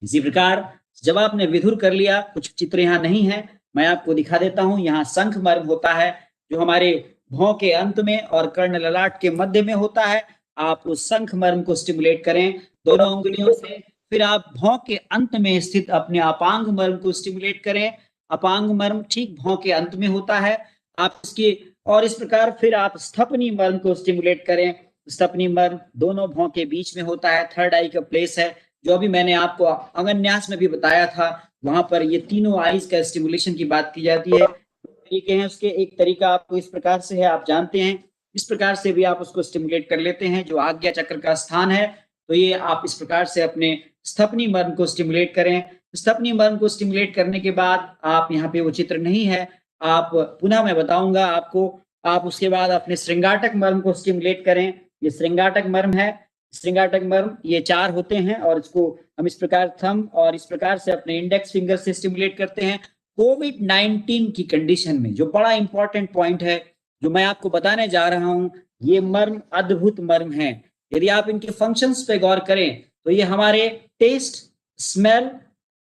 इसी प्रकार जब आपने विधुर कर लिया, कुछ चित्र यहाँ नहीं है, मैं आपको दिखा देता हूं। यहाँ शंख मर्म होता है जो हमारे भौं के अंत में और कर्ण ललाट के मध्य में होता है। आप उस शंख मर्म को स्टिमुलेट करें दोनों उंगलियों से। फिर आप भौं के अंत में स्थित अपने अपांग मर्म को स्टिमुलेट करें। अपांग मर्म ठीक भौं के अंत में होता है। आप इसकी और इस प्रकार फिर आप स्थपनी मर्म को स्टिमुलेट करें। स्थपनी मर्म दोनों भौं के बीच में होता है, थर्ड आई का प्लेस है, जो अभी मैंने आपको अंगन्यास में भी बताया था। वहां पर ये तीनों आईज का स्टिमुलेशन की बात की जाती है। तरीके हैं उसके, एक तरीका आपको इस प्रकार से है, आप जानते हैं, इस प्रकार से भी आप उसको स्टिमुलेट कर लेते हैं जो आज्ञा चक्र का स्थान है। तो ये आप इस प्रकार से अपने स्थपनी मर्म को स्टिमुलेट करें। स्थपनी मर्म को स्टिमुलेट करने के बाद आप यहाँ पे वो चित्र नहीं है, आप पुनः मैं बताऊंगा आपको। आप उसके बाद अपने श्रृंगाटक मर्म को स्टिमुलेट करें। ये श्रृंगाटक मर्म है। श्रृंगाटक मर्म ये 4 होते हैं और इसको हम इस प्रकार थंब और इस प्रकार से अपने इंडेक्स फिंगर से स्टिमुलेट करते हैं। कोविड-19 की कंडीशन में जो बड़ा इंपॉर्टेंट पॉइंट है जो मैं आपको बताने जा रहा हूं, ये मर्म अद्भुत मर्म है। यदि आप इनके फंक्शंस पे गौर करें तो ये हमारे टेस्ट, स्मेल,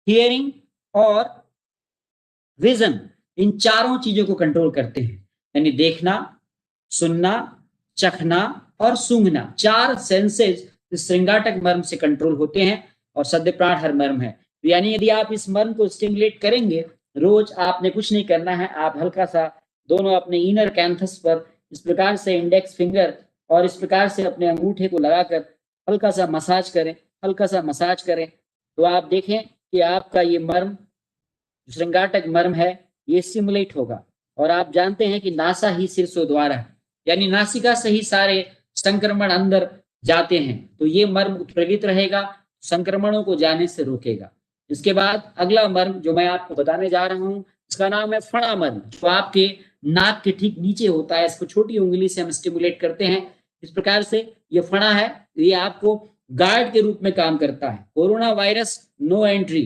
हियरिंग और विजन, इन चारों चीजों को कंट्रोल करते हैं। यानी देखना, सुनना, चखना और सूंघना, 4 सेंसेस इस श्रृंगाटक मर्म से कंट्रोल होते हैं और सद्यप्राण हर मर्म है। यानी यदि आप इस मर्म को स्टिमुलेट करेंगे, रोज आपने कुछ नहीं करना है, आप हल्का सा दोनों अपने इनर कैंथस पर इस प्रकार से इंडेक्स फिंगर और इस प्रकार से अपने अंगूठे को लगाकर हल्का सा मसाज करें, हल्का सा मसाज करें, तो आप देखें कि आपका ये मर्म, श्रृंगाटक मर्म है, ये स्टिमुलेट होगा। और आप जानते हैं कि नासा ही शीर्षोद्वार है, यानी नासिका से ही सारे संक्रमण अंदर जाते हैं, तो ये मर्म उत्प्रेरित रहेगा, संक्रमणों को जाने से रोकेगा। इसके बाद अगला मर्म जो मैं आपको बताने जा रहा हूं, इसका नाम है फणा मर्म, जो आपके नाक के ठीक नीचे होता है। इसको छोटी उंगली से हम स्टिमुलेट करते हैं इस प्रकार से। ये फणा है, ये आपको गार्ड के रूप में काम करता है। Corona virus no entry,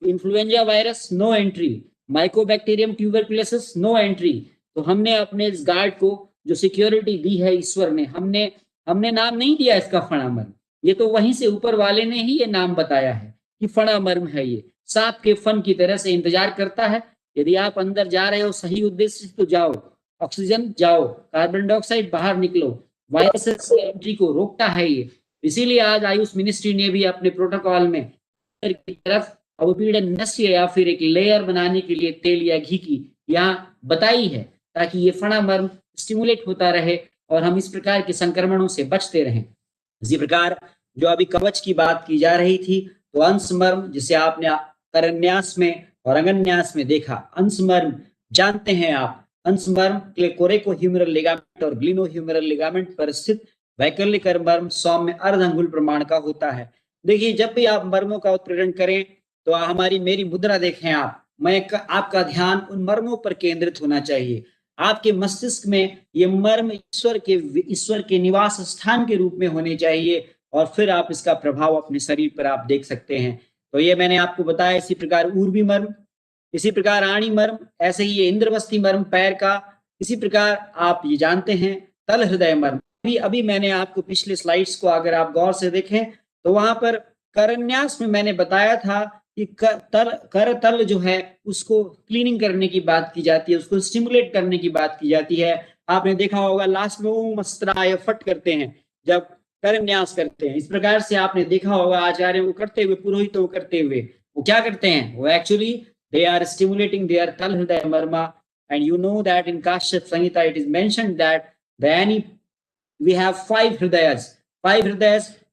influenza virus no entry, mycobacterium tuberculosis no entry. तो हमने अपने इस गार्ड को जो सिक्योरिटी दी है ईश्वर ने, हमने नाम नहीं दिया इसका फणा मर्म, ये तो वहीं से ऊपर वाले ने ही ये नाम बताया है कि फणा मर्म है। ये सांप के फन की तरह से इंतजार करता है। यदि आप अंदर जा रहे हो सही उद्देश्य से तो जाओ, ऑक्सीजन जाओ, कार्बन डाइऑक्साइड बाहर निकलो, वायरस से एंट्री को रोकता है ये। इसीलिए आज आयुष मिनिस्ट्री ने भी अपने प्रोटोकॉल में की तरफ अवपीड़न नस्य या फिर एक लेयर बनाने के लिए तेल या घी की यहाँ बताई है, ताकि ये फणा मर्म स्टिमुलेट होता रहे और हम इस प्रकार के संक्रमणों से बचते रहें। इसी प्रकार जो अभी कवच की बात की जा रही थी, तो अंश मर्म जिसे आपने करन्यास में और अंगन्यास में देखा, अंश मर्म जानते हैं आप, अंश मर्म कोरेको-ह्यूमेरल लिगामेंट और ग्लिनो-ह्यूमेरल लिगामेंट पर स्थित वैकल्पिक मर्म सौम्य अर्धअंगुल प्रमाण का होता है। देखिए, जब भी आप मर्मों का उत्प्रेरण करें तो हमारी मेरी मुद्रा देखें आप, आपका ध्यान उन मर्मों पर केंद्रित होना चाहिए। आपके मस्तिष्क में ये मर्म ईश्वर के निवास स्थान के रूप में होने चाहिए और फिर आप इसका प्रभाव अपने शरीर पर आप देख सकते हैं। तो ये मैंने आपको बताया। इसी प्रकार ऊर्वी मर्म, इसी प्रकार आणी मर्म, ऐसे ही ये इंद्रवस्ती मर्म पैर का। इसी प्रकार आप ये जानते हैं तल हृदय मर्म। अभी मैंने आपको पिछले स्लाइड्स को अगर आप गौर से देखें तो वहां पर करन्यास में मैंने बताया था कि कर तल जो है उसको क्लीनिंग करने की बात की जाती है, उसको स्टिमुलेट करने की बात की जाती है। आपने देखा होगा लास्ट में ओम अस्त्राय फट करते हैं जब करन्यास करते हैं। इस प्रकार से आपने देखा होगा आचार्यों को करते हुए, पुरोहितों को करते हुए, वो क्या करते हैं, वो actually they are stimulating their tal hridaya marma. And you know that in Kashyap Samhita it is mentioned that we have 5 hridayas,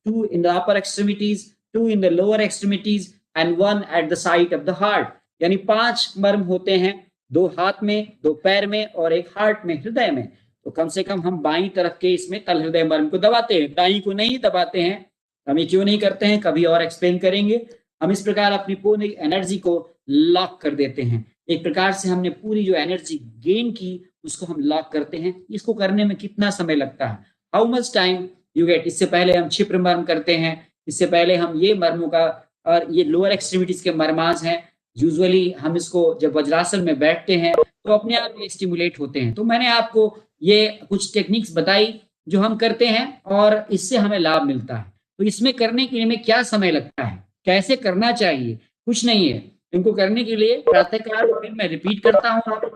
2 in the upper extremities, 2 in the lower extremities and 1 at the site of the heart. यानी 5 मर्म होते हैं, 2 हाथ में, 2 पैर में और 1 हार्ट में, हृदय में। तो कम से कम हम बाईं तरफ के इसमें तल हृदय मर्म को दबाते हैं, दाईं को नहीं दबाते हैं। हम ये क्यों नहीं करते हैं, कभी और एक्सप्लेन करेंगे। हम इस प्रकार अपनी पूरी एनर्जी को लॉक कर देते हैं। एक प्रकार से हमने पूरी जो एनर्जी गेन की उसको हम लॉक करते हैं। इसको करने में कितना समय लगता है, how much time you get. इससे पहले हम क्षिप्र मर्म करते हैं, इससे पहले हम ये मर्मों का, और ये लोअर एक्सट्रीमिटीज के मर्मांस हैं, यूजुअली हम इसको जब वज्रासन में बैठते हैं तो अपने आप ये स्टिमुलेट होते हैं। तो मैंने आपको ये कुछ टेक्निक्स बताई जो हम करते हैं और इससे हमें लाभ मिलता है। तो इसमें करने के लिए क्या समय लगता है, कैसे करना चाहिए, कुछ नहीं है। इनको करने के लिए प्रातःकाल फिर मैं रिपीट करता हूँ,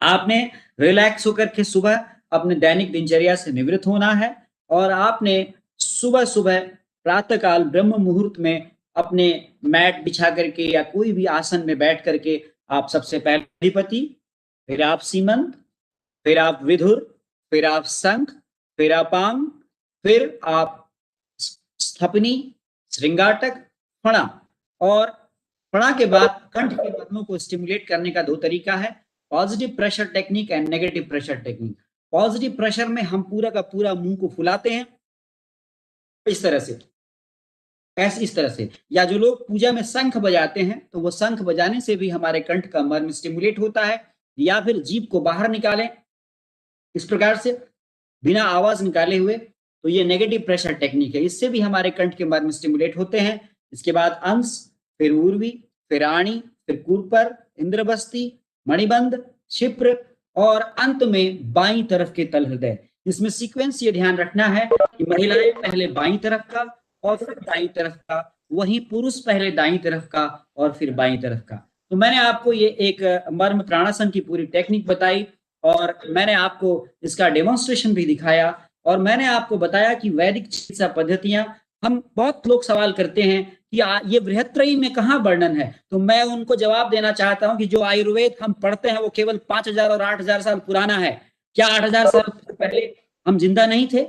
आपने रिलैक्स होकर के सुबह अपने दैनिक दिनचर्या से निवृत्त होना है और आपने सुबह सुबह प्रातःकाल ब्रह्म मुहूर्त में अपने मैट बिछा करके या कोई भी आसन में बैठ करके आप सबसे पहले अधिपति, फिर आप सीमंत, फिर आप विधुर, फिर आप शंख, फिर आप आम, फिर आप स्थपनी, श्रृंगाटक, फणा। और फणा के बाद कंठ के बदनों को स्टिमुलेट करने का दो तरीका है, positive pressure technique and negative pressure technique. Positive pressure में हम पूरा का पूरा मुंह को फुलाते हैं इस तरह से, ऐसे इस तरह से, या जो लोग पूजा में शंख बजाते हैं तो वो शंख बजाने से भी हमारे कंठ का मर्म स्टिमुलेट होता है, या फिर जीभ को बाहर निकालें इस प्रकार से बिना आवाज निकाले हुए, तो ये नेगेटिव प्रेशर टेक्निक है, इससे भी हमारे कंठ के मर्म स्टिमुलेट होते हैं। इसके बाद अंश, फिर उर्वी, फिर आणी, फिर कुरपर, इंद्रबस्ती, मणिबंध, क्षिप्र और अंत में बाईं तरफ के तल हृदय। इसमें सीक्वेंस ये ध्यान रखना है कि महिलाएं पहले बाईं तरफ का और फिर दाईं तरफ का, वहीं पुरुष पहले दाईं तरफ का और फिर बाईं तरफ का। तो मैंने आपको ये एक मर्म प्राणासन की पूरी टेक्निक बताई और मैंने आपको इसका डेमोन्स्ट्रेशन भी दिखाया और मैंने आपको बताया कि वैदिक चिकित्सा पद्धतियां, हम बहुत लोग सवाल करते हैं कि ये बृहत्त्रयी में कहाँ वर्णन है, तो मैं उनको जवाब देना चाहता हूं कि जो आयुर्वेद हम पढ़ते हैं वो केवल 5000 और 8000 साल पुराना है। क्या 8000 साल पहले हम जिंदा नहीं थे?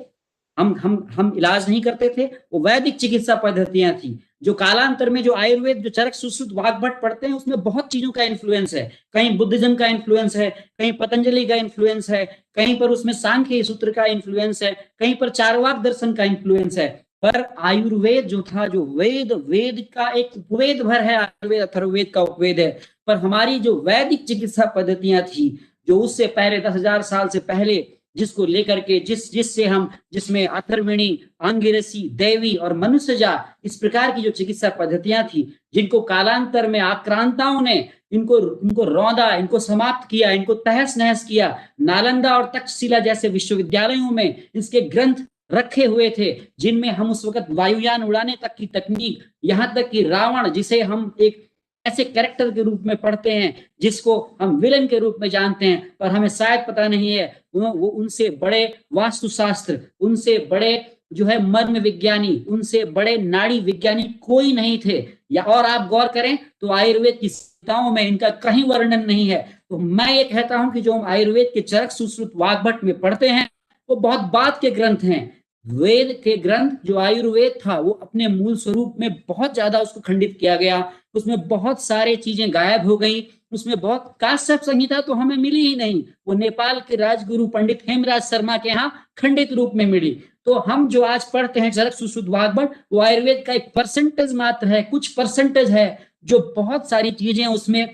हम इलाज नहीं करते थे? वो वैदिक चिकित्सा पद्धतियां थी। जो कालांतर में जो आयुर्वेद, जो चरक सुश्रुत वाग्भट पढ़ते हैं उसमें बहुत चीजों का इन्फ्लुएंस है, कहीं बुद्धिज्म का इन्फ्लुएंस है, कहीं पतंजलि का इन्फ्लुएंस है, कहीं पर उसमें सांख्य सूत्र का इन्फ्लुएंस है, कहीं पर चारवाक दर्शन का इन्फ्लुएंस है। पर आयुर्वेद जो था, जो वेद का एक उपवेद भर है, आयुर्वेद अथर्ववेद का उपवेद है, पर हमारी जो वैदिक चिकित्सा पद्धतियां थी, जो उससे पहले 10,000 साल से पहले, जिसको लेकर के जिसमें अथर्वणी, अंगिरसी, देवी और मनुष्यजा, इस प्रकार की जो चिकित्सा पद्धतियां थी, जिनको कालांतर में आक्रांताओं ने इनको रौंदा, इनको समाप्त किया, इनको तहस नहस किया। नालंदा और तक्षशिला जैसे विश्वविद्यालयों में इसके ग्रंथ रखे हुए थे, जिनमें हम उस वक्त वायुयान उड़ाने तक की तकनीक, यहां तक कि रावण, जिसे हम एक ऐसे कैरेक्टर के रूप में पढ़ते हैं, जिसको हम विलन के रूप में जानते हैं, पर हमें शायद पता नहीं है वो उनसे बड़े वास्तुशास्त्र, उनसे बड़े जो है मर्म विज्ञानी, उनसे बड़े नाड़ी विज्ञानी कोई नहीं थे। या और आप गौर करें तो आयुर्वेद की संहिताओं में इनका कहीं वर्णन नहीं है। तो मैं ये कहता हूं कि जो हम आयुर्वेद के चरक सुश्रुत वाग्भट में पढ़ते हैं वो बहुत बाद के ग्रंथ हैं। वेद के ग्रंथ, जो आयुर्वेद था, वो अपने मूल स्वरूप में बहुत ज्यादा उसको खंडित किया गया, उसमें बहुत सारे चीजें गायब हो गई, उसमें बहुत, काश्यप संहिता तो हमें मिली ही नहीं, वो नेपाल के राजगुरु पंडित हेमराज शर्मा के यहाँ खंडित रूप में मिली। तो हम जो आज पढ़ते हैं चरक सुश्रुत वाग्भट, वो आयुर्वेद का एक परसेंटेज मात्र है, कुछ परसेंटेज है, जो बहुत सारी चीजें उसमें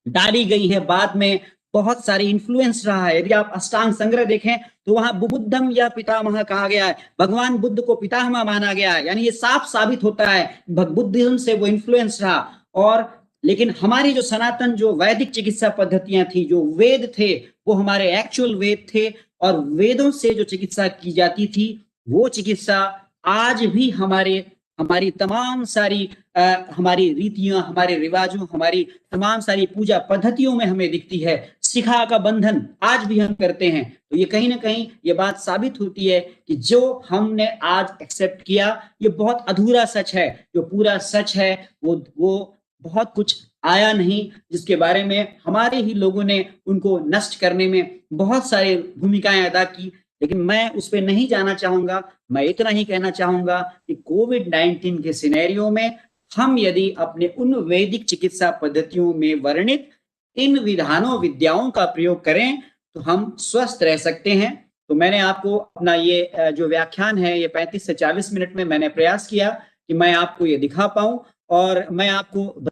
डाली गई है, बाद में बहुत सारी इन्फ्लुएंस रहा है। यदि आप अष्टांग संग्रह देखें तो वहां बुद्धम या पितामह कहा गया है, भगवान बुद्ध को पितामह माना गया है, यानी ये साफ साबित होता है बुद्धिज्म से वो इन्फ्लुएंस रहा। और लेकिन हमारी जो सनातन, जो वैदिक चिकित्सा पद्धतियां थी, जो वेद थे, वो हमारे एक्चुअल वेद थे, और वेदों से जो चिकित्सा की जाती थी, वो चिकित्सा आज भी हमारी तमाम सारी हमारी रीतियां, हमारे रिवाजों, हमारी तमाम सारी पूजा पद्धतियों में हमें दिखती है। शिखा का बंधन आज भी हम करते हैं। तो ये कहीं ना कहीं ये बात साबित होती है कि जो हमने आज एक्सेप्ट किया, ये बहुत अधूरा सच है। जो पूरा सच है वो बहुत कुछ आया नहीं, जिसके बारे में हमारे ही लोगों ने उनको नष्ट करने में बहुत सारी भूमिकाएं अदा की। लेकिन मैं उस पर नहीं जाना चाहूंगा। मैं इतना ही कहना चाहूंगा कि कोविड-19 के सिनेरियो में हम यदि अपने उन वैदिक चिकित्सा पद्धतियों में वर्णित इन विधानों, विद्याओं का प्रयोग करें तो हम स्वस्थ रह सकते हैं। तो मैंने आपको अपना ये जो व्याख्यान है, ये 35 से 40 मिनट में मैंने प्रयास किया कि मैं आपको ये दिखा पाऊं, और मैं आपको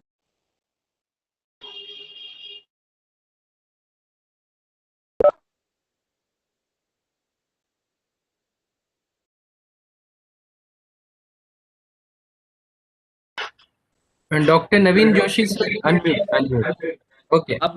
doctor Naveen Joshi sir, unmute unmute. Okay. अब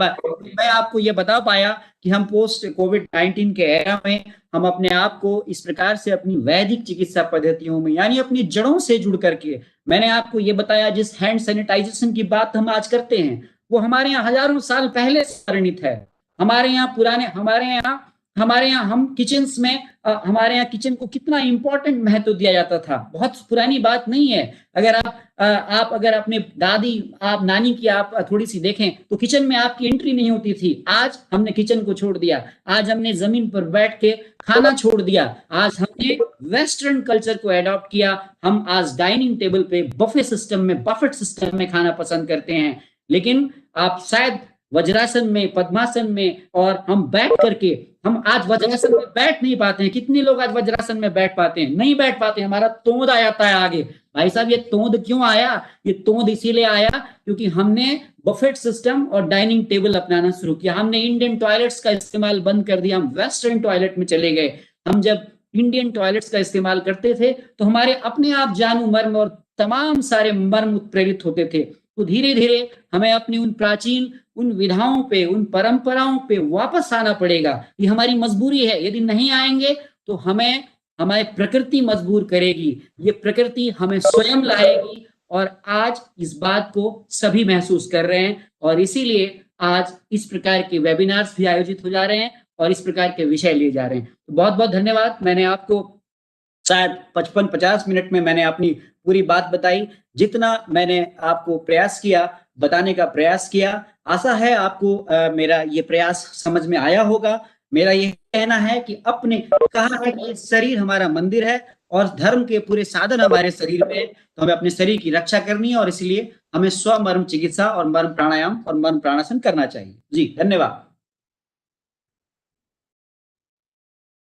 मैं आपको ये बता पाया कि हम पोस्ट कोविड-19 के एरा में हम अपने आप को इस प्रकार से अपनी वैदिक चिकित्सा पद्धतियों में, यानी अपनी जड़ों से जुड़ करके, मैंने आपको ये बताया, जिस हैंड सैनिटाइजेशन की बात हम आज करते हैं, वो हमारे यहाँ हजारों साल पहले से परिणित है। हमारे यहाँ हम किचन्स में हमारे यहाँ किचन को कितना इंपॉर्टेंट महत्व दिया जाता था। बहुत पुरानी बात नहीं है। अगर आप अगर अपने दादी, आप नानी की आप थोड़ी सी देखें तो किचन में आपकी एंट्री नहीं होती थी। आज हमने किचन को छोड़ दिया, आज हमने जमीन पर बैठ के खाना छोड़ दिया, आज हमने वेस्टर्न कल्चर को एडॉप्ट किया। हम आज डाइनिंग टेबल पे बफेट सिस्टम में खाना पसंद करते हैं। लेकिन आप शायद वज्रासन में, पद्मासन में, और हम बैठ करके, हम आज वज्रासन में बैठ नहीं पाते हैं। कितने लोग आज वज्रासन में बैठ पाते हैं? नहीं बैठ पाते। हमारा तोंद आ जाता है आगे। भाई साहब, ये तोंद क्यों आया? ये तोंद इसीलिए आया क्योंकि हमने बफेट सिस्टम और डाइनिंग टेबल अपनाना शुरू किया। हमने इंडियन टॉयलेट्स का इस्तेमाल बंद कर दिया, हम वेस्टर्न टॉयलेट में चले गए। हम जब इंडियन टॉयलेट्स का इस्तेमाल करते थे तो हमारे अपने आप जानू मर्म और तमाम सारे मर्म उत्प्रेरित होते थे। तो धीरे धीरे हमें अपनी उन प्राचीन, उन विधाओं पे, उन परंपराओं पे वापस आना पड़ेगा। ये हमारी मजबूरी है। यदि नहीं आएंगे तो हमारी प्रकृति मजबूर करेगी, ये प्रकृति हमें स्वयं लाएगी। और आज इस बात को सभी महसूस कर रहे हैं, और इसीलिए आज इस प्रकार के वेबिनार्स भी आयोजित हो जा रहे हैं और इस प्रकार के विषय लिए जा रहे हैं। तो बहुत बहुत धन्यवाद। मैंने आपको शायद 55-50 मिनट में मैंने अपनी पूरी बात बताई। जितना मैंने आपको प्रयास किया, बताने का प्रयास किया, आशा है आपको मेरा ये प्रयास समझ में आया होगा। मेरा ये कहना है कि अपने, कहा है कि शरीर हमारा मंदिर है और धर्म के पूरे साधन हमारे शरीर में, तो हमें अपने शरीर की रक्षा करनी है और इसलिए हमें स्वमर्म चिकित्सा और मर्म प्राणायाम और मर्म प्राणासन करना चाहिए। जी धन्यवाद।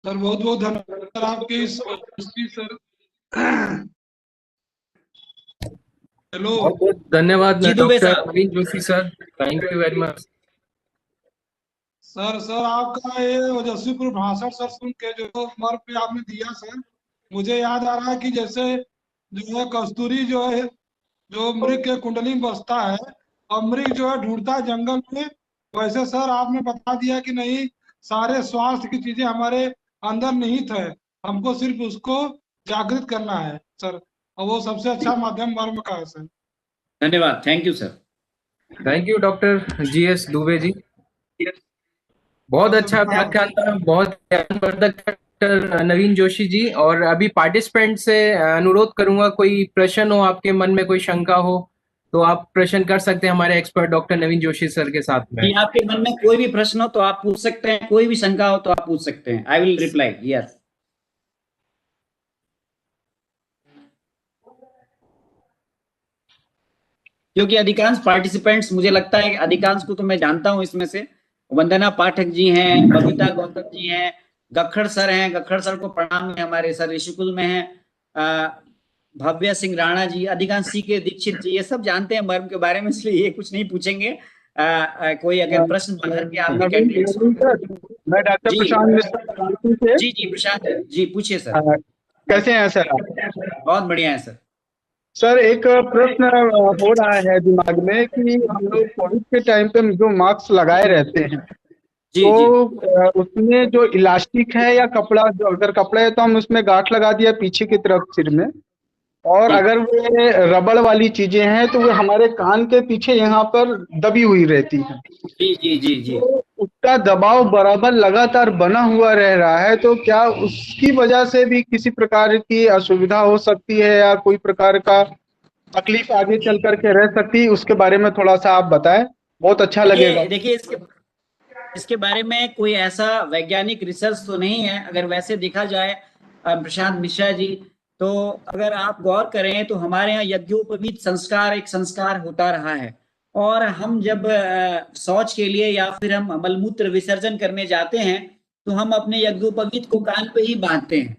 सर बहुत बहुत धन्यवाद आपकी इस सर। हेलो, बहुत बहुत धन्यवाद जी दुबे डॉक्टर साहब। Naveen Joshi sir, thank you very much. Sir आपका ये ओजस्वीपुर भाषण सर सुन के जो मर्म पे आपने दिया सर, मुझे याद आ रहा है कि जैसे जो है कस्तूरी जो है, जो मृग के कुंडली में बसता है और मृग जो है ढूंढता है जंगल में, वैसे सर आपने बता दिया कि नहीं, सारे स्वास्थ्य की चीजें हमारे अंदर निहित है, हमको सिर्फ उसको जागृत करना है सर, और वो सबसे अच्छा माध्यम मर्म का है सर। धन्यवाद, thank you sir. Thank you doctor GS Dubey ji, बहुत अच्छा व्याख्यान था, बहुत ज्ञानवर्धक डॉक्टर नवीन जोशी जी। और अभी पार्टिसिपेंट से अनुरोध करूंगा, कोई प्रश्न हो आपके मन में, कोई शंका हो तो आप प्रश्न कर सकते हैं हमारे expert doctor Naveen Joshi sir के साथ में। आपके मन में कोई भी प्रश्न हो तो आप पूछ सकते हैं, कोई भी शंका हो तो आप पूछ सकते हैं। I will reply yes. क्योंकि अधिकांश पार्टिसिपेंट्स, मुझे लगता है कि अधिकांश को तो मैं जानता हूं इसमें से, वंदना पाठक जी हैं, बबीता गौतम जी हैं, गखड़ सर हैं, गखड़ सर को प्रणाम है, हमारे सर ऋषिकुल में हैं, भव्य सिंह राणा जी, अधिकांश CK दीक्षित जी, ये सब जानते हैं मर्म के बारे में, इसलिए ये कुछ नहीं पूछेंगे। कोई अगर प्रश्न बाहर के आपके कैंडिडेट्स, मैं डॉक्टर जी प्रशांत मिश्रा कानपुर से। जी प्रशांत जी, पूछिए सर। कैसे हैं सर आप? बहुत बढ़िया है सर। सर एक प्रश्न हो रहा है दिमाग में कि हम लोग कोविड के टाइम पे जो मास्क लगाए रहते हैं, जी तो जी उसमें जो इलास्टिक है या कपड़ा, जो अगर कपड़ा है तो हम उसमें गांठ लगा दिया पीछे की तरफ सिर में, और जी अगर वो रबड़ वाली चीजें हैं तो वो हमारे कान के पीछे यहाँ पर दबी हुई रहती है। जी जी जी जी तो उसका दबाव बराबर लगातार बना हुआ रह रहा है, तो क्या उसकी वजह से भी किसी प्रकार की असुविधा हो सकती है या कोई प्रकार का तकलीफ आगे चल करके रह सकती है? उसके बारे में थोड़ा सा आप बताएं, बहुत अच्छा लगेगा। देखिए इसके बारे में कोई ऐसा वैज्ञानिक रिसर्च तो नहीं है। अगर वैसे देखा जाए प्रशांत मिश्रा जी, तो अगर आप गौर करें तो हमारे यहाँ यज्ञोपवीत संस्कार एक संस्कार होता रहा है, और हम जब शौच के लिए या फिर हम मलमूत्र विसर्जन करने जाते हैं तो हम अपने यज्ञोपवीत को कान पे ही बांधते हैं।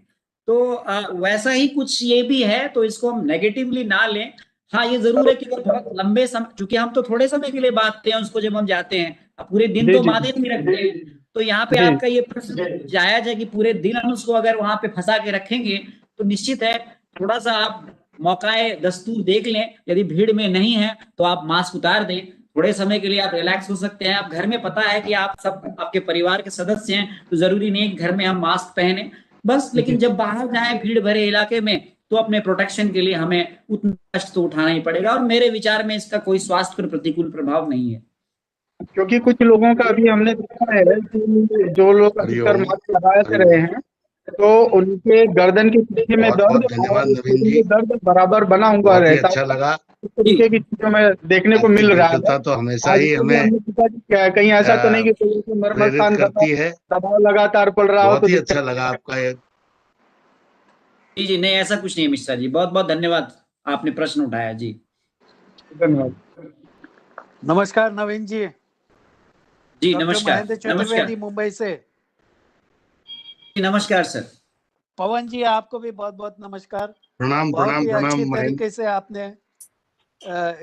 तो वैसा ही कुछ ये भी है, तो इसको हम नेगेटिवली ना लें। हाँ, ये जरूर है कि वो बहुत लंबे समय, चूंकि हम तो थोड़े समय के लिए बांधते हैं उसको, जब हम जाते हैं अब पूरे दिन जी तो जी बांधे नहीं रखते हैं। तो यहाँ पे जी आपका ये प्रश्न जायज है कि पूरे दिन हम उसको अगर वहां पे फंसा के रखेंगे तो निश्चित है थोड़ा सा आप मौकाए दस्तूर देख लें। यदि भीड़ में नहीं है तो आप मास्क उतार दें, थोड़े समय के लिए आप रिलैक्स हो सकते हैं। आप घर में, पता है कि आप सब आपके परिवार के सदस्य हैं, तो जरूरी नहीं है कि घर में हम मास्क पहने बस। लेकिन जब बाहर जाए भीड़ भरे इलाके में तो अपने प्रोटेक्शन के लिए हमें उतना कष्ट तो उठाना ही पड़ेगा, और मेरे विचार में इसका कोई स्वास्थ्य पर प्रतिकूल प्रभाव नहीं है। क्योंकि कुछ लोगों का अभी हमने देखा है कि जो लोग अधिकतर मास्क लगाए रहे हैं तो उनके गर्दन के पीछे में बहुत बहुत दर्द धन्यवाद और नवीन जी, दर्द बराबर बना हुआ बहुत ही रहता अच्छा है। लगा। इस तरीके की चीजों में देखने को आपकी मिल रहा है। मित्रता तो हमेशा आज ही के लिए हमें हमने पूछा कि कहीं ऐसा तो नहीं कि कोई ऐसे मर्म प्रेरित स्थान करती है। दबाव लगातार पड़ रहा हो बहुत तो ही दिक्कत अच्छा लगा आपका ये। जी जी, नहीं ऐसा कुछ नहीं है मिश्रा जी, बहुत बहुत धन्यवाद, आपने प्रश्न उठाया जी। धन्यवाद। नमस्कार नवीन जी। जी डॉक्टर नमस्कार। महेंद्र नमस्कार चतुर्वेदी मुंबई से। जी, नमस्कार सर। पवन जी आपको भी बहुत बहुत नमस्कार। प्रणाम बहुत प्रणाम ही प्रणाम अच्छी महेंद्र, तरीके से आपने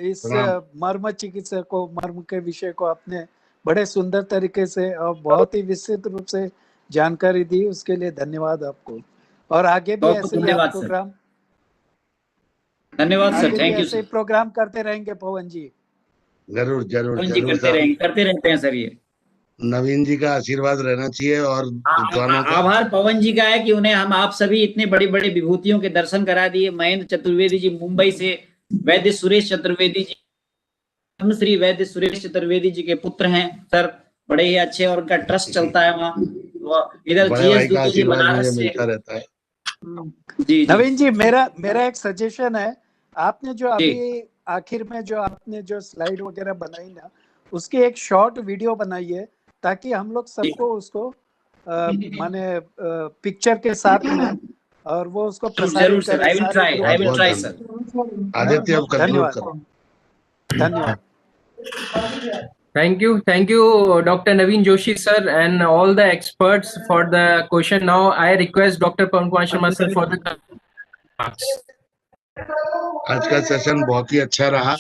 इस प्रणाम। मर्म चिकित्सा को, मर्म के विषय को आपने बड़े सुंदर तरीके से और बहुत ही विस्तृत रूप से जानकारी दी, उसके लिए धन्यवाद आपको। और आगे भी बहुत बहुत ऐसे ही आप धन्यवाद सर। प्रोग्राम, धन्यवाद सर, आगे भी थैंक यू ऐसे ही सर। प्रोग्राम करते रहेंगे पवन जी। जरूर जरूर पवन जी जरूर करते साहब, रहेंगे, करते रहते हैं सर ये। नवीन जी का आशीर्वाद रहना चाहिए और विद्वानों का। आभार पवन जी का है कि उन्हें हम आप सभी इतने बड़ी बड़ी विभूतियों के दर्शन करा दिए। महेंद्र चतुर्वेदी जी मुंबई से, वैद्य सुरेश चतुर्वेदी जी, श्री वैद्य सुरेश चतुर्वेदी जी के पुत्र हैं सर, बड़े ही अच्छे, और उनका ट्रस्ट चलता है वहाँ। इधर बड़े जीएस भाई का दुबे जी आशीर्वाद मुझे बनारस से। मिलता रहता है। जी जी नवीन जी, मेरा एक सजेशन है। आपने जो जी अभी आखिर में जो आपने जो स्लाइड वगैरह बनाई ना, उसकी एक शॉर्ट वीडियो बनाइए ताकि हम लोग सबको उसको माने पिक्चर के साथ में, और वो उसको जरूर प्रसारित सर, करें आई विल सारे ट्राई, ग्रुप आई बहुत विल बहुत ट्राई धन्यवाद सर। आदित्य, अब कंक्लूड धन्यवाद करो। धन्यवाद। Thank you, Dr. Naveen Joshi sir, and all the experts for the question. Now I request Dr. Pawan Kumar Sharma sir for the remarks. आज का सेशन बहुत ही अच्छा रहा।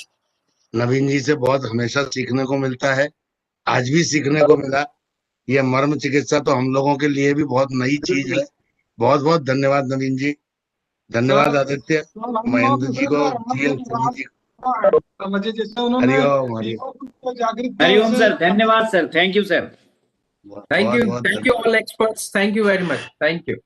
नवीन जी से बहुत हमेशा सीखने को मिलता है, आज भी सीखने को मिला। यह मर्म चिकित्सा तो हम लोगों के लिए भी बहुत नई चीज है। बहुत बहुत धन्यवाद नवीन जी, धन्यवाद आदित्य, महेंद्र जी को, जीएस सिंह जी को। मुझे जैसे उन्होंने हरिओम हरिओम। युवक को जागृत किया, हरिओम वैसे सर, धन्यवाद sir, thank you sir. Thank बहुत you, बहुत thank you all experts. Thank you very much. Thank you.